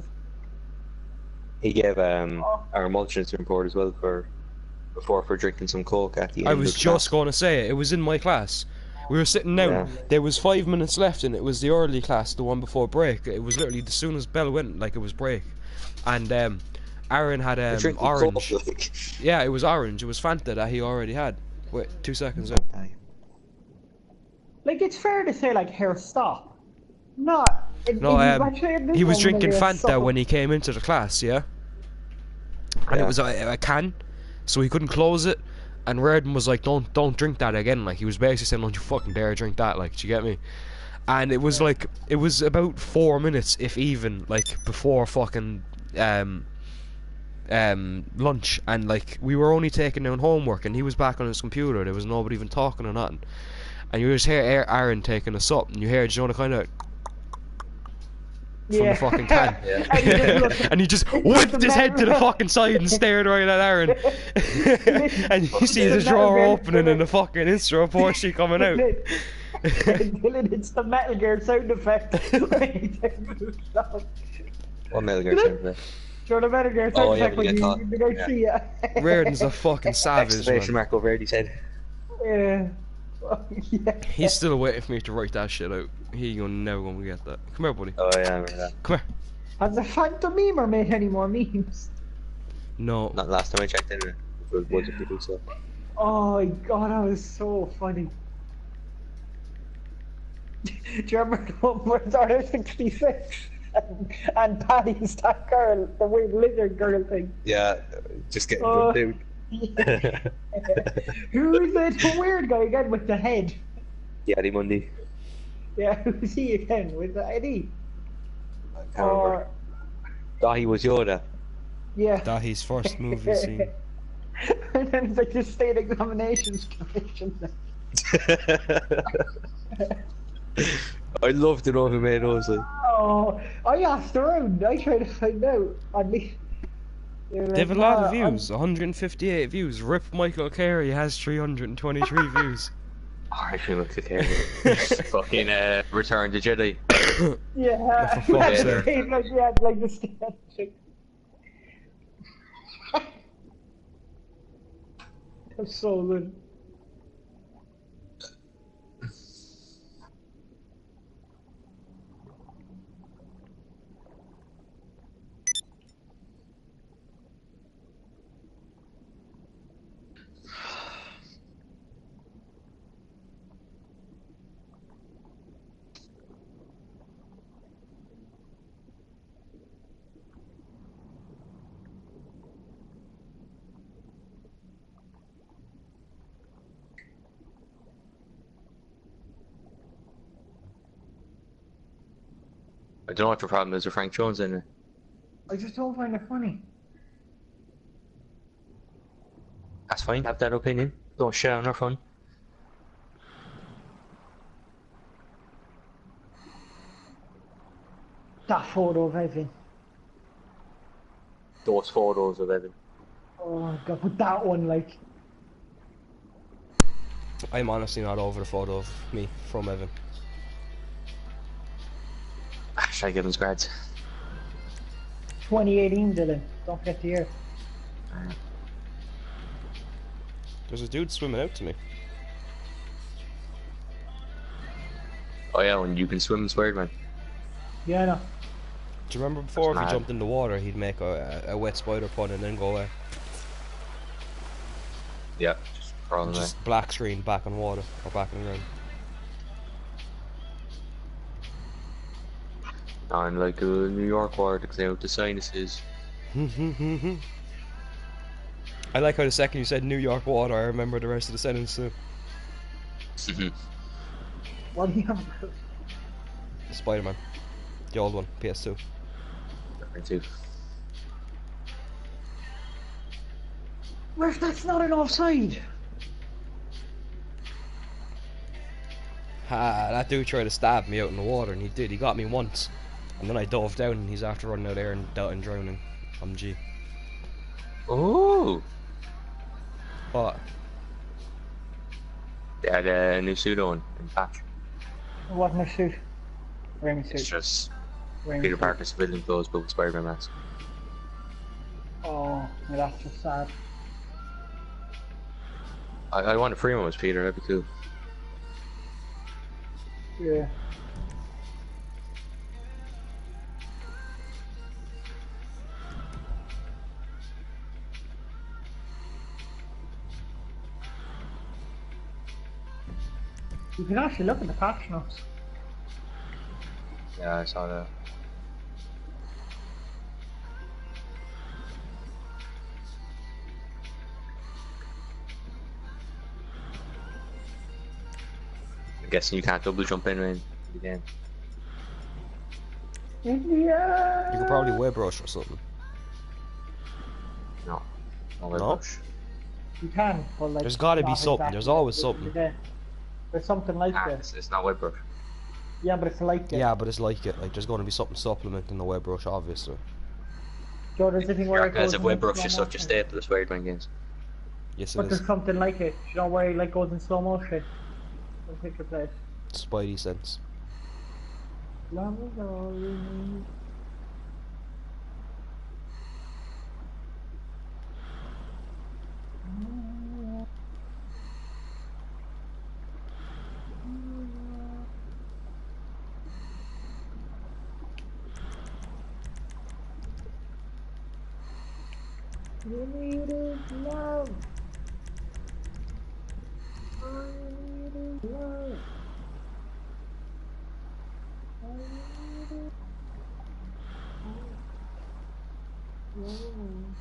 He gave our mulching report as well for drinking some coke at the end.
I was
of
just
class.
going to say it was in my class. We were sitting down.
Yeah.
There was 5 minutes left, and it was the early class, the one before break. It was literally as soon as bell went, like it was break. And Aaron had
Drinking
orange.
coke, like.
Yeah, it was orange. It was Fanta that he already had. Wait, 2 seconds.
Like, it's fair to say, like, here, stop. No,
He was drinking Fanta when he came into the class, yeah? And
Yeah.
it was a can, so he couldn't close it. And Reardon was like, don't drink that again. Like, he was basically saying, don't you fucking dare drink that, like, do you get me? And it was like, it was about 4 minutes, if even, like, before fucking, lunch, and like we were only taking down homework, and he was back on his computer. There was nobody even talking or nothing, and you just hear Aaron taking us up, and you hear Jonah kind of from the fucking can,
Yeah.
and he just whipped his head to the fucking side and stared right at Aaron, and you see the drawer opening and the fucking Insta report sheet coming out.
Dylan, it's the Metal Gear sound effect.
What Metal Gear sound effect?
Sure, the Metal Gear sound
Oh, yeah,
effect
when
when
you
you
get
go
caught.
see it.
Reardon's a fucking savage,
Exclamation
man.
mark over Eddie's head.
Yeah. Yeah.
He's still waiting for me to write that shit out. He never gonna get that. Come here, buddy.
Oh yeah, I remember that.
Come here.
Has the Phantom Memer made any more memes?
No.
Not last time I checked anyway. It was loads of people, so.
Oh my god, that was so funny. Do you remember the one where it's Order 66? And Paddy's that girl, the weird lizard girl thing.
Yeah, just getting
Oh.
dude.
Who is it? The weird guy again with the head.
Yeah, Eddie Mundy.
Yeah, who's he again? With the Eddie?
I can't remember. Thought he was Yoda.
Yeah.
That his first movie scene.
And then it's like the state examinations commission.
I'd love to know who made those. Like.
Oh, I asked around. I tried to find out. At least.
They have a lot of views. 158 views. Rip Michael Carey has 323 views.
Alright, look at here. Fucking Return to Jedi.
Yeah.
For fuck's
Like,
sake.
yeah, like the statue. That's so good.
I don't know what the problem is with Frank Jones in it.
I just don't find it funny.
That's fine, have that opinion. Don't shit on our fun.
That photo of Evan.
Those photos of Evan.
Oh god, but that one, like.
I'm honestly not over the photo of me from Evan.
Should I give him scrads?
2018, Dylan. Don't forget the year.
There's a dude swimming out to me.
Oh yeah, when you can swim in Spider-Man.
Yeah, I know.
Do you remember before if he
mad.
jumped in the water, he'd make a wet spider pun and then go away?
Yeah, just crawling away.
Just black screen back on water or back on the ground.
I'm like a New York water to clear out the sinuses.
I like how the second you said New York water, I remember the rest of the sentence too.
What do you have about?
Spider-Man. The old one, PS2.
Too.
Where's that's not an offside?
Ha, that dude tried to stab me out in the water and he did, he got me once. And then I dove down and he's after running out there and drowning. I'm G.
Ooh!
But
They had a new suit on in patch.
It wasn't a suit. Rainy
It's
suit.
just
Rainy
Peter
suit.
Parker's civilian clothes but with Spider-Man mask.
Oh, well, that's just sad.
I want to free him as Peter, that'd be cool.
Yeah. You can actually look at the patch notes.
Yeah, I saw that. I'm guessing you can't double jump in again.
Yeah.
you could probably web rush or something.
No. No web
No?
brush.
You can, but like.
There's gotta be
not
something.
exactly
There's
like
always
this
something.
today. There's something like
Nah,
this.
it's not web brush.
Yeah, but it's like it.
Yeah, but it's like it. Like, there's gonna be something supplementing the web brush, obviously.
Joe, there's a thing where it
Because
goes
if
in
web
slow
brush is such a
motion.
staple of Spider-Man games.
Yes, it
But
is.
there's something like it. You know where it like goes in slow motion. The picture plays.
Spidey sense.
Love is all we need. You need is love. All you need is love. All you need is love.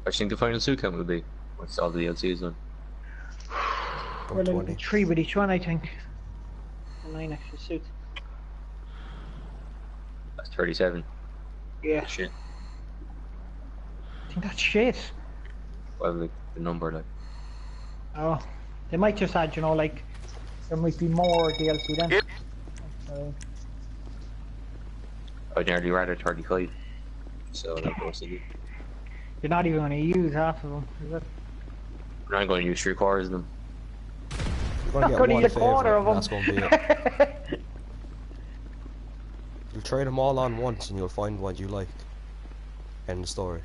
I think the final suit count will be once all the DLC is done.
Well, it'll be
20.
3 with each one, I think. And 9 extra suits.
That's 37.
Yeah.
Shit.
I think that's shit.
Well, like the number, like.
Oh. They might just add, you know, like, there might be more DLC then.
I'd nearly rather 35. So that goes to the.
You're not even going to use half of them, is it?
I'm going to use 3/4 of them.
You're gonna
Not
get
gonna
one
use a quarter
favourite,
of
and
them.
that's gonna be it. You'll try them all on once, and you'll find what you like. End of story.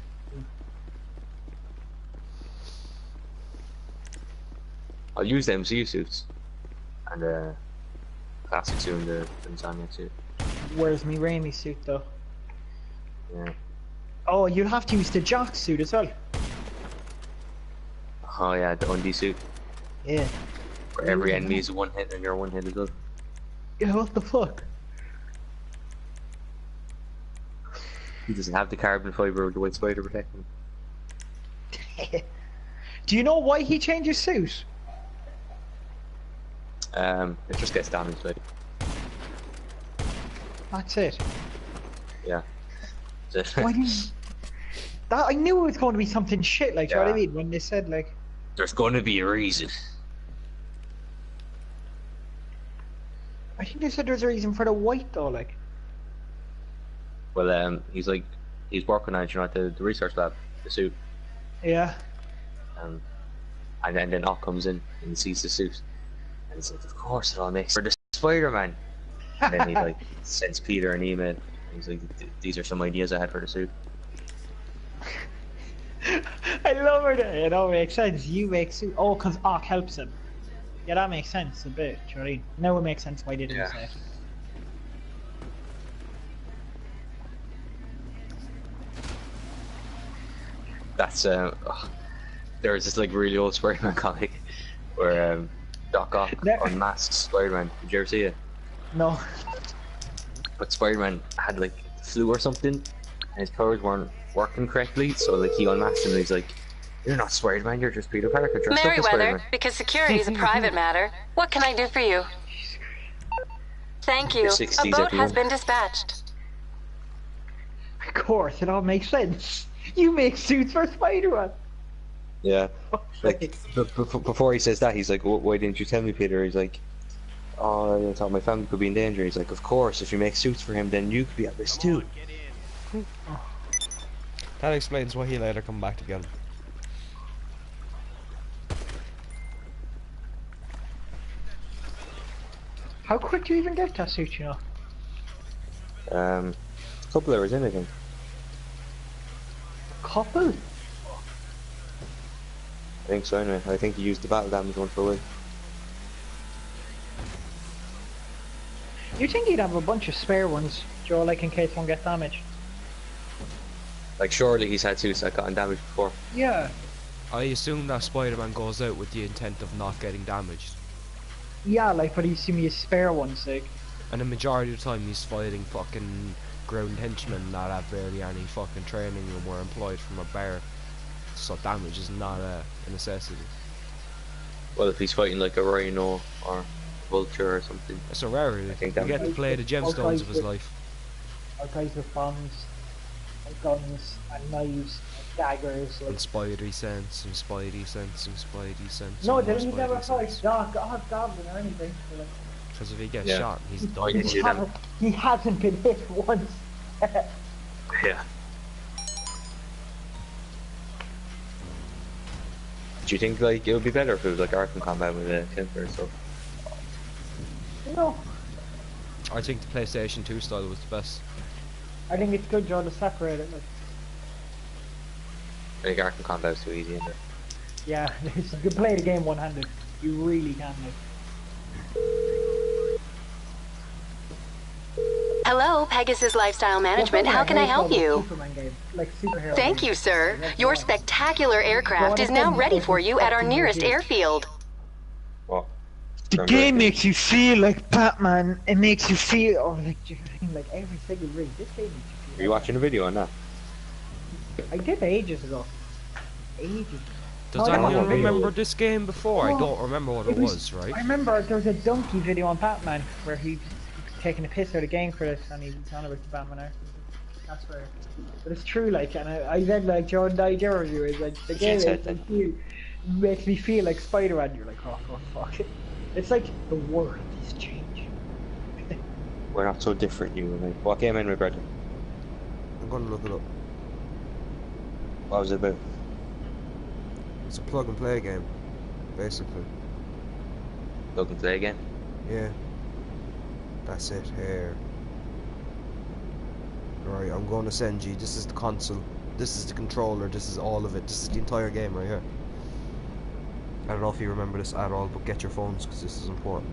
I'll use the MCU suits. And classic suit and the Insomniac suit.
Where's me Raimi suit though?
Yeah.
Oh, you'll have to use the Jock suit as well.
Oh yeah, the Undie suit.
Yeah.
Where every enemy is a one hit and you're one hit as well.
Yeah, what the fuck?
He doesn't have the carbon fiber with the white spider protecting him.
Do you know why he changed his suit?
It just gets damaged, like.
That's it.
Yeah.
Why didn't... That, I knew it was going to be something shit, like, you know what I
Yeah.
mean? When they said, like...
There's gonna be a reason.
I think they said there's a reason for the white, though, like...
Well, he's working on it, you know, at the research lab, the suit.
Yeah.
And then Ock comes in and he sees the suit. And he's like, of course it all makes for the Spider-Man. And then he, like, sends Peter an email. He's like, these are some ideas I had for the suit.
I love it. It all makes sense. You make suit. Oh, because Ock helps him. Yeah, that makes sense a bit, do you know what I mean? Now it makes sense why they didn't
Yeah.
say it.
That's, there's this, like, really old Spider-Man comic where, Doc Ock
There-
unmasks Spider-Man. Did you ever see it?
No.
But Spider-Man had, like, flu or something, and his powers weren't working correctly, so, like, he unmasked him and he's like, you're not Spider-Man, you're just Peter Parker, dressed up as
Merriweather,
Spider-Man.
because security is a private matter. What can I do for you? Thank you.
Your
A
60s,
boat has
everyone.
been dispatched.
Of course, it all makes sense. You make suits for Spider-Man.
Yeah. Like, before he says that, he's like, why didn't you tell me, Peter? He's like, oh, I thought my family could be in danger. He's like, of course, if you make suits for him, then you could be at risk too.
That explains why he later come back together.
How quick do you even get that suit, you know?
A couple hours in, I think.
Couple?
I think so, anyway. I think he used the battle damage one for a while.
You think he'd have a bunch of spare ones, Joe, like in case one gets damaged?
Like, surely he's had suits that gotten damaged before.
Yeah.
I assume that Spider-Man goes out with the intent of not getting damaged.
Yeah, like, but he's seen me a spare one, like.
And the majority of the time he's fighting fucking ground henchmen that have barely any fucking training and were employed from a bar. So damage is not a necessity.
Well, if he's fighting like a rhino or vulture or something,
It's a rarity.
I think
You
that
get to play the
All
gemstones
guys
of his
with-
life.
Or guys with bombs, and guns, and knives, and daggers. Like,
And Spidey sense, and Spidey sense, and Spidey sense.
no,
and more
didn't he never
Spidey
fight
sense.
Goblin or anything? So, like,
Because if he gets
Yeah.
shot, he's
I
done.
can see that.
he hasn't been hit once.
Yeah. Do you think like it would be better if it was like Arkham Combat with a Kemper or stuff?
No,
I think the PlayStation 2 style was the best.
I think it's good, John, to separate it. Like,
I think Arkham Combat is too easy. Isn't it?
yeah, you can play the game one-handed. You really can. Like.
Hello, Pegasus Lifestyle Management. How can I help you?
Superman game, like superhero
Thank
game.
you, sir.
That's
Your
why.
spectacular aircraft is now ready for you at our nearest airfield.
What?
The
Remember
game
it?
makes you feel like Batman. It makes you feel like every single ring. This game makes you
Are
feel.
you
like
watching a video on that?
I did ages ago. Ages.
Does
Oh, I
anyone
don't know.
remember this game before? I
Oh,
don't remember what it was, right?
I remember there was a donkey video on Batman where he was taking a piss out of the game for this, and he was on about the Batman art. That's where. But it's true, like, and I said, like, Jordan Diger review is like the game
said
is,
that.
like, you makes me feel like Spider-Man. You're like, oh fuck it. It's like the world is changing.
We're not so different, you and me. What game in, my brother?
I'm gonna look it up.
What was it about?
It's a plug and play game, basically.
Look and play again.
Yeah. That's it here. Right, I'm going to send you. This is the console. This is the controller. This is all of it. This is the entire game right here. I don't know if you remember this at all, but get your phones because this is important.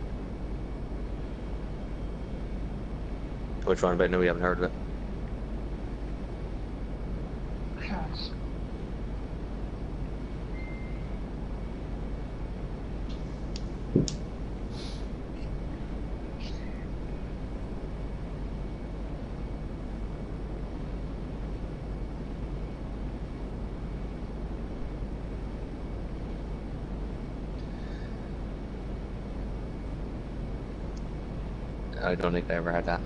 Which one about? No, we haven't heard of it. I don't think I ever had that.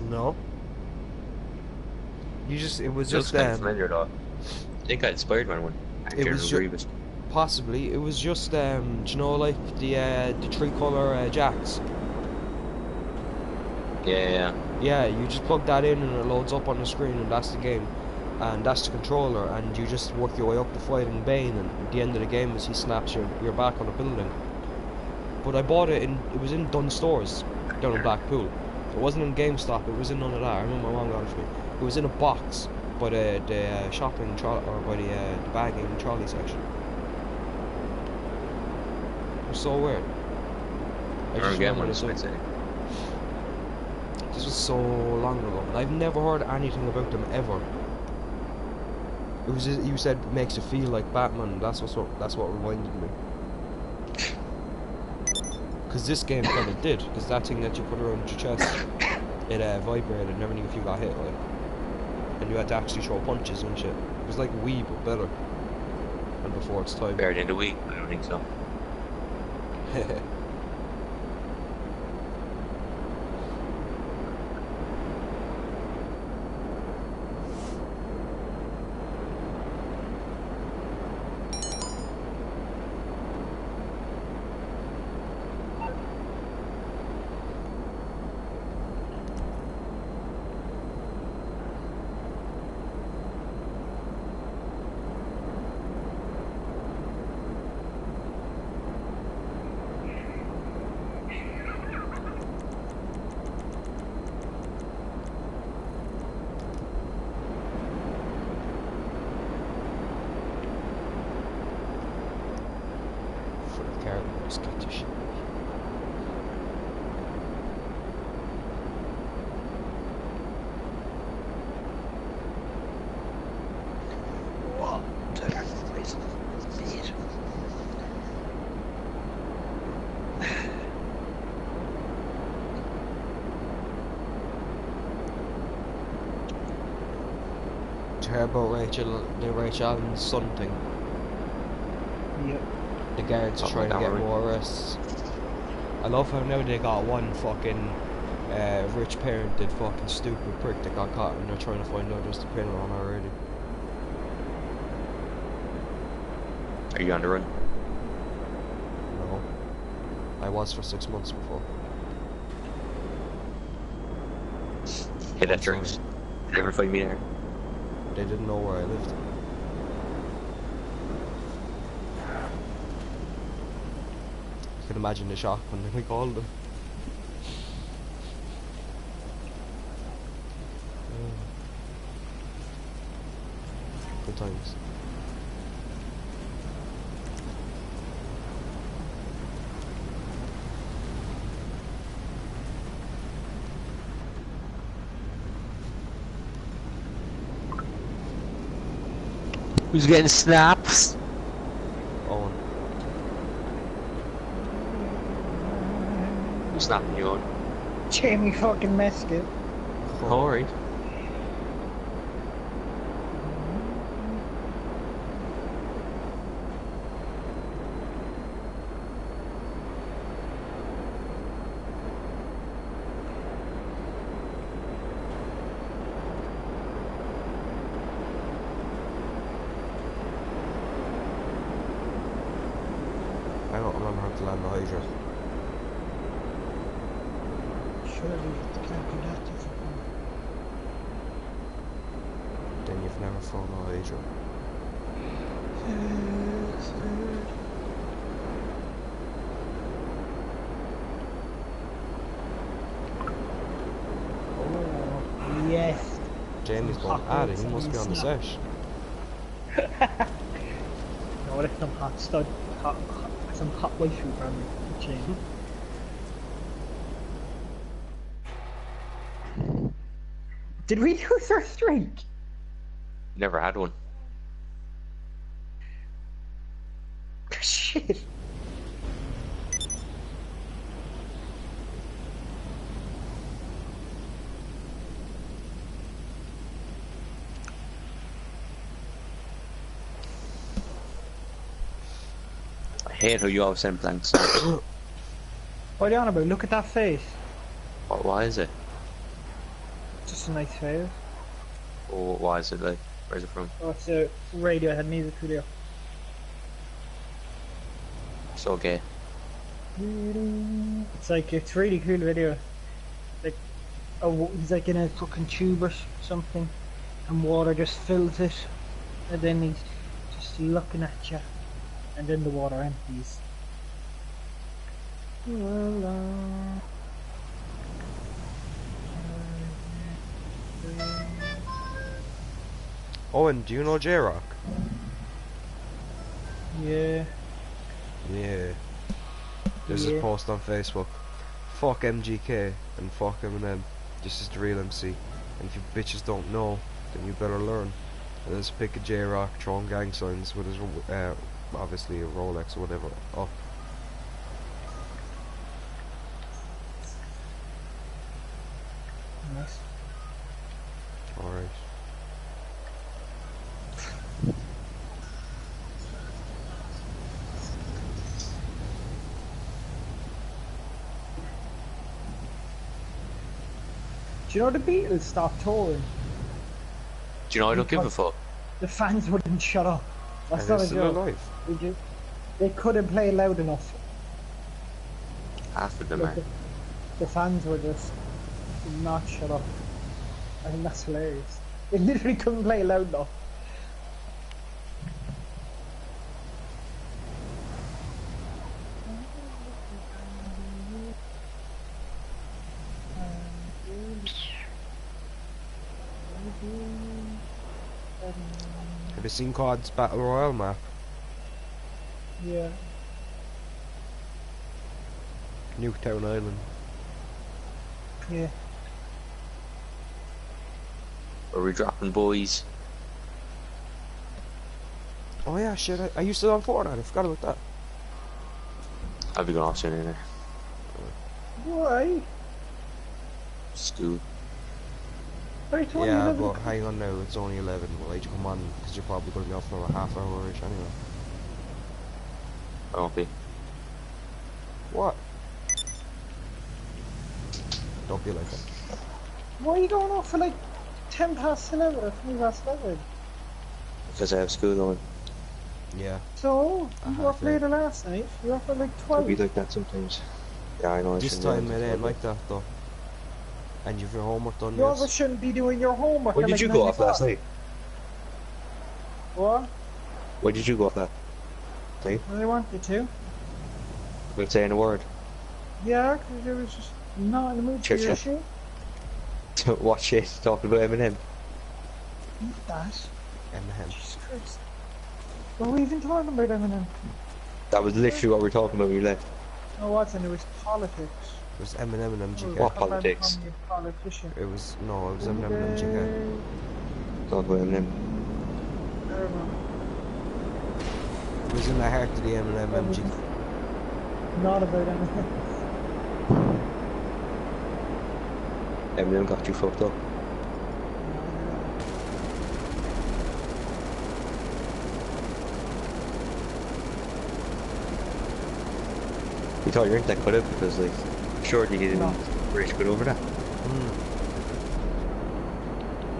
No. You just, it was
Just
just
kind of familiar though. I think I had Spider-Man one.
It was ju-
Grievous.
possibly. It was just do you know, like the three color jacks.
Yeah.
Yeah, you just plug that in and it loads up on the screen, and that's the game, and that's the controller, and you just work your way up to fighting Bane, and at the end of the game is he snaps your back on a building. But I bought it it was in Dunn Stores down in Blackpool. It wasn't in GameStop. It was in none of that. I remember my mom got it for me. It was in a box by the shopping or by the bagging and trolley section. It was so weird.
I remember getting one
this
of those.
This was so long ago, and I've never heard anything about them ever. It was just, you said it makes you feel like Batman. That's what reminded me. Because this game kind of did. Because that thing that you put around your chest, it vibrated and everything if you got hit, like, and you had to actually throw punches and shit. It was like Wii but better. And before its time.
Better than the Wii? I don't think so.
Did you hear about the Rachel Allen's son thing?
Yep.
The guards are
Oh,
trying to
that
get
one.
more arrests. I love how now they got one fucking rich parent did fucking stupid prick that got caught and they're trying to find others to pin it on already.
Are you on the run?
No. I was for 6 months before.
Hit that
I'm sorry.
drinks. Never find me there.
They didn't know where I lived. You can imagine the shock when we called them. Good times.
Who's getting snaps?
Owen.
Who's snapping you on?
Jamie fucking Mesket.
Alright.
I don't remember how to land the Hydra.
Surely it can't be that difficult.
Then you've never flown a Hydra.
Oh, yes.
Jamie's going
Hot
at it,
dogs
he
on
must
the
be on the
snap.
sesh.
No, that's some hot stud, some hot white food from Jamie. Did we lose our streak?
Never had one.
Shit.
I hate how you always send blanks.
What are you on about? Look at that face.
Why is it?
Just a nice face.
Or why is it like? Where's it from?
Oh, it's a Radiohead music video.
So gay.
It's like, it's really cool video. Like, he's like in a fucking tube or something, and water just fills it, and then he's just looking at you, and then the water empties.
Owen, do you know J-Rock?
Yeah.
Yeah. There's this
Yeah.
post on Facebook. Fuck MGK and fuck Eminem. This is the real MC. And if you bitches don't know, then you better learn. And there's a pic of J-Rock throwing gang signs with his, obviously a Rolex or whatever, up.
Nice.
Alright.
Do you know the Beatles stopped touring?
Do you know I don't give a fuck?
The fans wouldn't shut up. That's
And
not
they're
a
still
joke.
alive.
They couldn't play loud enough.
Half of them
Like,
are.
the fans were just not shut up. I think that's hilarious. They literally couldn't play loud enough.
Have you seen COD's Battle Royale map?
Yeah.
Nuketown Island.
Yeah.
Are we dropping boys?
Oh yeah, shit, I used to on Fortnite, I forgot about that.
I'll be going off soon anyway.
Why?
School.
But it's only
Yeah,
11
but
o'clock.
hang on now, it's only 11. We'll let you come on, because you're probably going to be off for a half hour-ish anyway.
I won't be.
What? Don't be like that.
Why are you going off for like 10 past 11 or 20 past 11?
Because I have school on.
Yeah.
So,
A
you were up
half eight.
later last night. You were up at like
It'll be
12.
like that sometimes. Yeah, I know I
This
shouldn't be on
time it
until
ain't
12.
like that, though. And you've your homework done,
You always
yes?
shouldn't be doing your homework
When
at
did
like
you
9
go off last
o'clock.
night?
What?
When did you go off last night?
Well, they wanted to.
We'll say in a word.
Yeah, because it was just not in the mood for
Chit
your
chat.
shit.
What shit? Talking about Eminem.
Eat that.
Eminem.
Jesus Christ. What were we even talking about, Eminem?
That was literally what we were talking about when you left.
No, it wasn't. It was politics.
It was Eminem and
Oh,
MGK.
What
come back and call
politics?
me a politician.
It was Eminem and MGK.
Talking about Eminem.
I don't know.
It was in the heart of the Eminem
That was
MGK.
not about Eminem.
Eminem got you fucked up. You thought your internet cut out because, like, surely you didn't
No.
rage quit over that.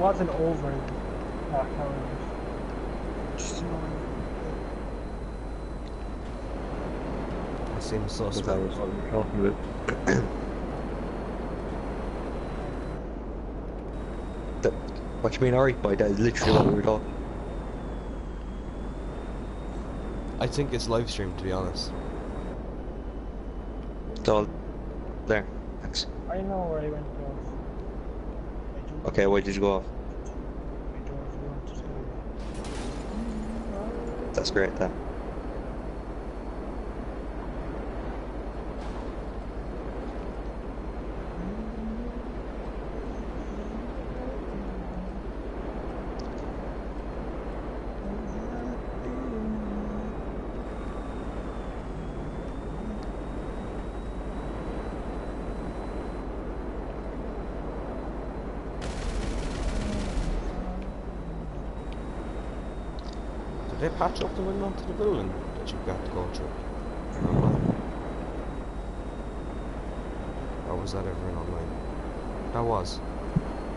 Wasn't over that, however. Just annoying.
It seems so
Because that
smart.
was what we were talking about. That, what you mean, alright, boy? That is literally what we were talking.
I think it's live streamed, to be honest.
It's all there. Thanks.
I know where I went off. I don't
Okay, why did you go off?
I don't want to tell you.
That's great, that.
Did they patch up the window to the building that you got to go through? Remember? Or was that ever in online? That was.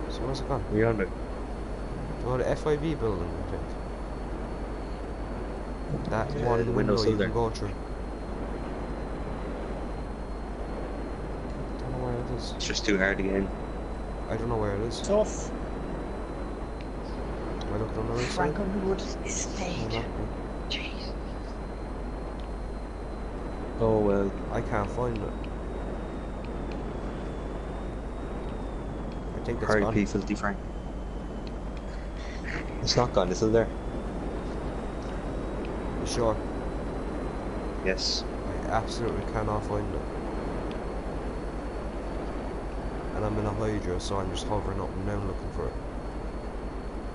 So where's it gone?
Were you on it?
Oh, the FIB building, I think. That
Yeah,
one
the
window
window's
you
still
can
there.
go through. Don't know where it is.
It's just too hard to get in.
I don't know where it is.
Tough.
Am I looking on the right side?
Frank Underwood is
No,
stage.
not.
Jeez.
Oh, well.
I can't find it. I think it's gone.
R.I.P. Filthy Frank. It's not gone, it's still there.
You sure?
Yes.
I absolutely cannot find it. And I'm in a Hydra, so I'm just hovering up and down looking for it.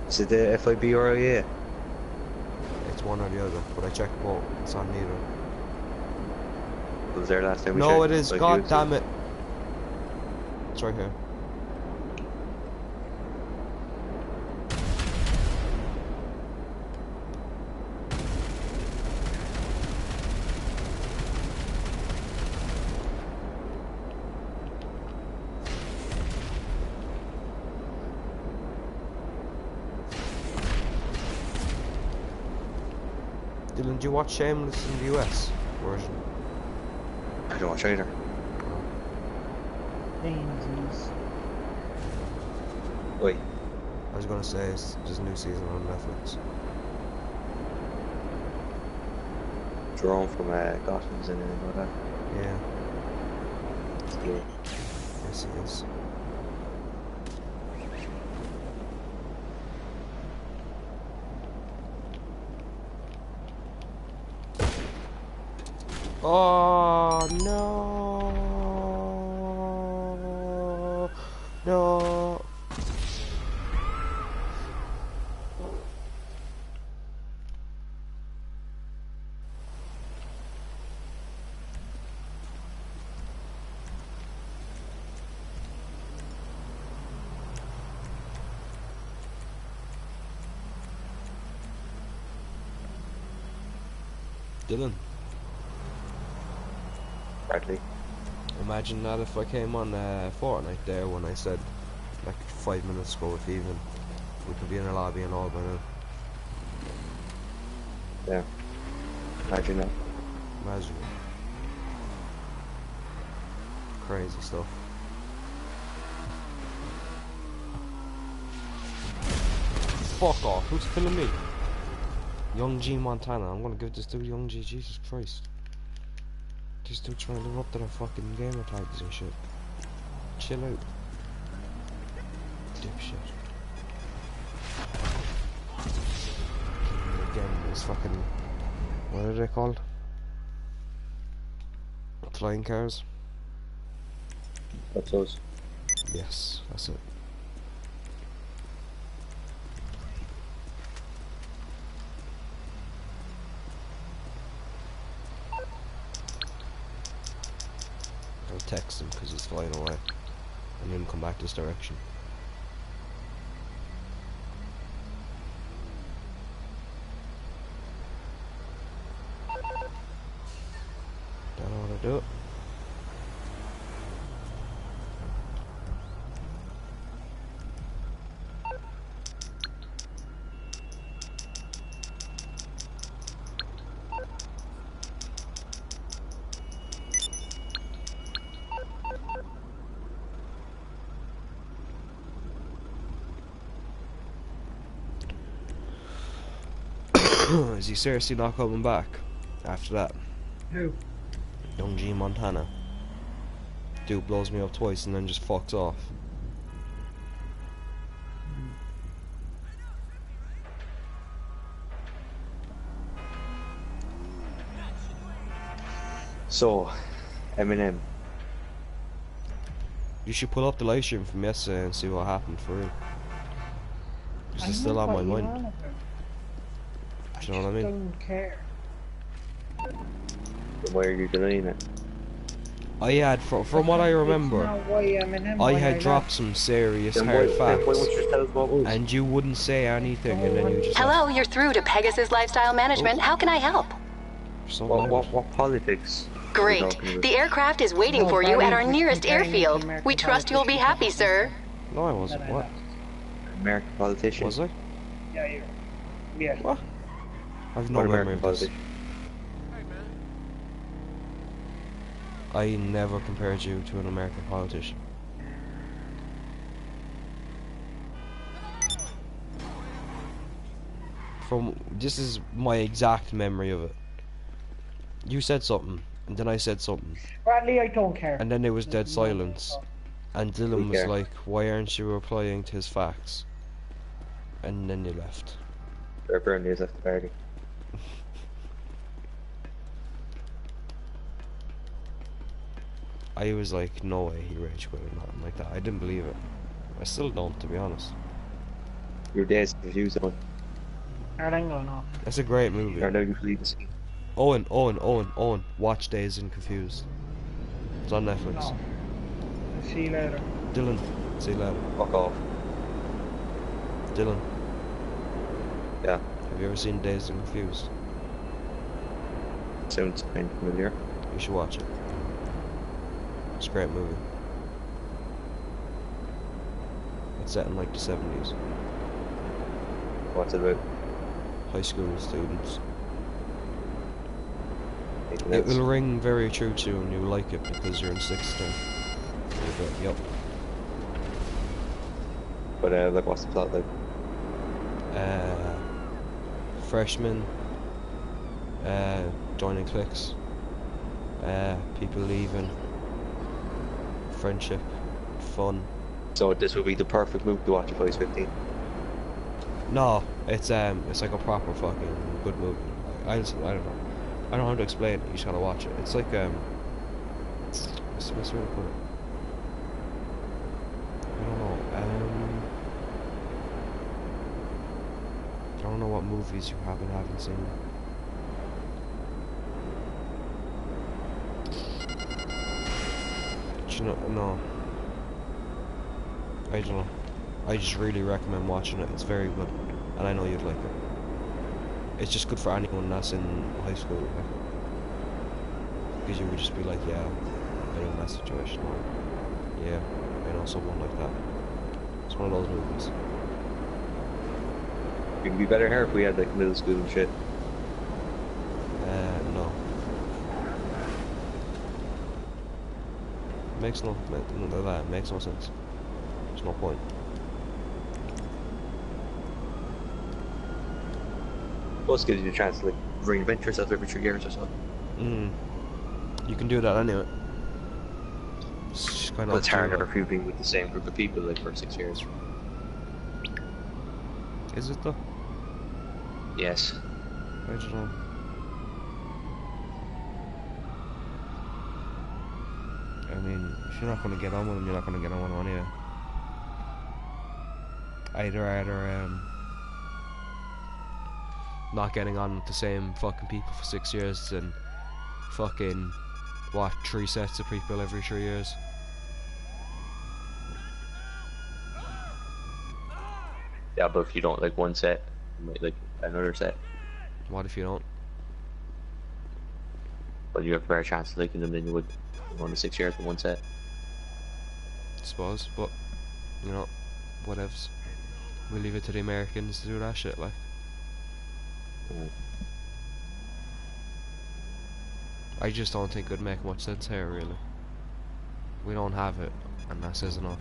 Is it the FIB or IA?
It's one or the other, but I checked both. It's on neither.
It was there last time we
No,
checked.
it is.
Like
God
you
damn it. It's right here. Dylan, do you watch Shameless in the US version?
I don't watch either.
Dainties.
Wait.
I was gonna say there's a new season on Netflix.
Jerome from Gotham's in it and all that.
Yeah,
Yeah.
yes he is. Oh no! No! Dylan,
Bradley.
imagine that if I came on Fortnite there when I said, like 5 minutes ago, if even, we could be in a lobby and all by now.
Yeah. Imagine that.
Imagine. Crazy stuff. Fuck off, who's killing me? Young G Montana, I'm gonna give this dude Young G, Jesus Christ. This dude trying to live up to their fucking gamer tags and shit. Chill out. Dipshit. Again, this fucking... what are they called? Flying cars?
That's us.
Yes, that's it. I'll text him because he's flying away and then come back this direction. Don't know how to do it. Is he seriously not coming back after that?
Who?
Young G Montana. Dude blows me up twice and then just fucks off.
So, Eminem.
You should pull up the live stream from yesterday and see what happened for real. Because it's still on my mind. Do you know what I mean?
Don't care.
Then why are you denying it?
I had, from what I remember,
It's not why Eminem,
I
why
had dropped
left.
some serious
Then
hard
why
facts,
won't you just tell us what was?
and you wouldn't say anything, and then you just
Hello, you're through to Pegasus Lifestyle Management. How can I help?
What politics? are we
Great.
talking about?
The aircraft is waiting
No,
for you
Barry,
at our
you're
nearest
comparing it to
airfield.
American
We trust you'll be happy,
politicians.
sir.
No, I wasn't.
That I
What?
left.
American politician.
Was I?
Yeah, you. Yeah.
What? I've no
What
memory
American
of this.
politician?
I never compared you to an American politician. This is my exact memory of it. You said something, and then I said something,
Bradley, I don't care.
and then there was dead silence, and Dylan
We
was
care.
like, "Why aren't you replying to his facts?" And then you left.
Burnley is left the party.
I was like, "No way, he rage quit or nothing like that." I didn't believe it. I still don't, to be honest.
Your days confused on.
Everything going off.
That's a great movie.
You're now you leave the scene.
Owen, watch Dazed and Confused. It's on Netflix.
No. See you later.
Dylan, see you later.
Fuck off.
Dylan,
Yeah.
have you ever seen Dazed and Confused?
Sounds kind of familiar.
You should watch it. It's a great movie. It's set in like the 70s.
What's it about?
High school students.
Anything
It
else?
will ring very true to you and you'll like it because you're in 6th term. Yep.
But like, what's the plot like?
Freshmen, joining cliques, people leaving, friendship, fun.
So this would be the perfect movie to watch if I was 15.
No, it's like a proper fucking good movie. I don't know. I don't know how to explain it. You just gotta watch it. It's like what's the best way to put it? I don't know. I don't know what movies you haven't seen. Do you know? No. I don't know. I just really recommend watching it. It's very good, and I know you'd like it. It's just good for anyone that's in high school, like, because you would just be like, yeah, I've been in that situation, or yeah, I know someone like that. It's one of those movies.
It would be better here if we had like middle school and shit.
No. Makes no sense. There's no point.
Plus gives you the chance to like reinvent yourself every 3 years or so.
You can do that anyway. It's just kind
But
of
it's harder if you've been with the same group of people like for 6 years.
Is it though?
Yes.
I don't know. I mean, if you're not going to get on with them, you're not going to get on with them anyway. Either not getting on with the same fucking people for 6 years and fucking, what, 3 sets of people every 3 years.
Yeah, but if you don't like one set, you might like another set.
What if you don't?
But you have a better chance of liking them than you would on the 6 years with one set.
I suppose, but, you know, whatevs. We leave it to the Americans to do that shit, like. I just don't think it would make much sense here, really. We don't have it, and that says enough.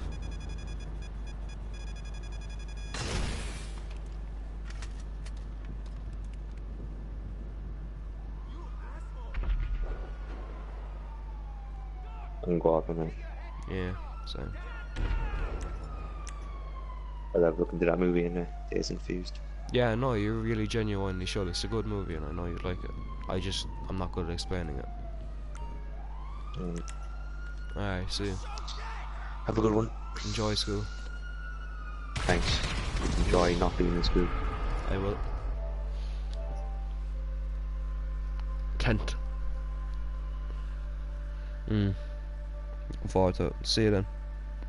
I'm go off on that.
Yeah, same.
I'll have a look into that movie in Days Infused.
Yeah, no, you really genuinely should. It's a good movie, and I know you'd like it. I'm not good at explaining it. Alright, see you.
Have a good one.
Enjoy school.
Thanks. Enjoy not being in school.
I will. Tent. Looking forward to it. See you then.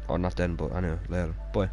Or not then, but anyway, later. Bye.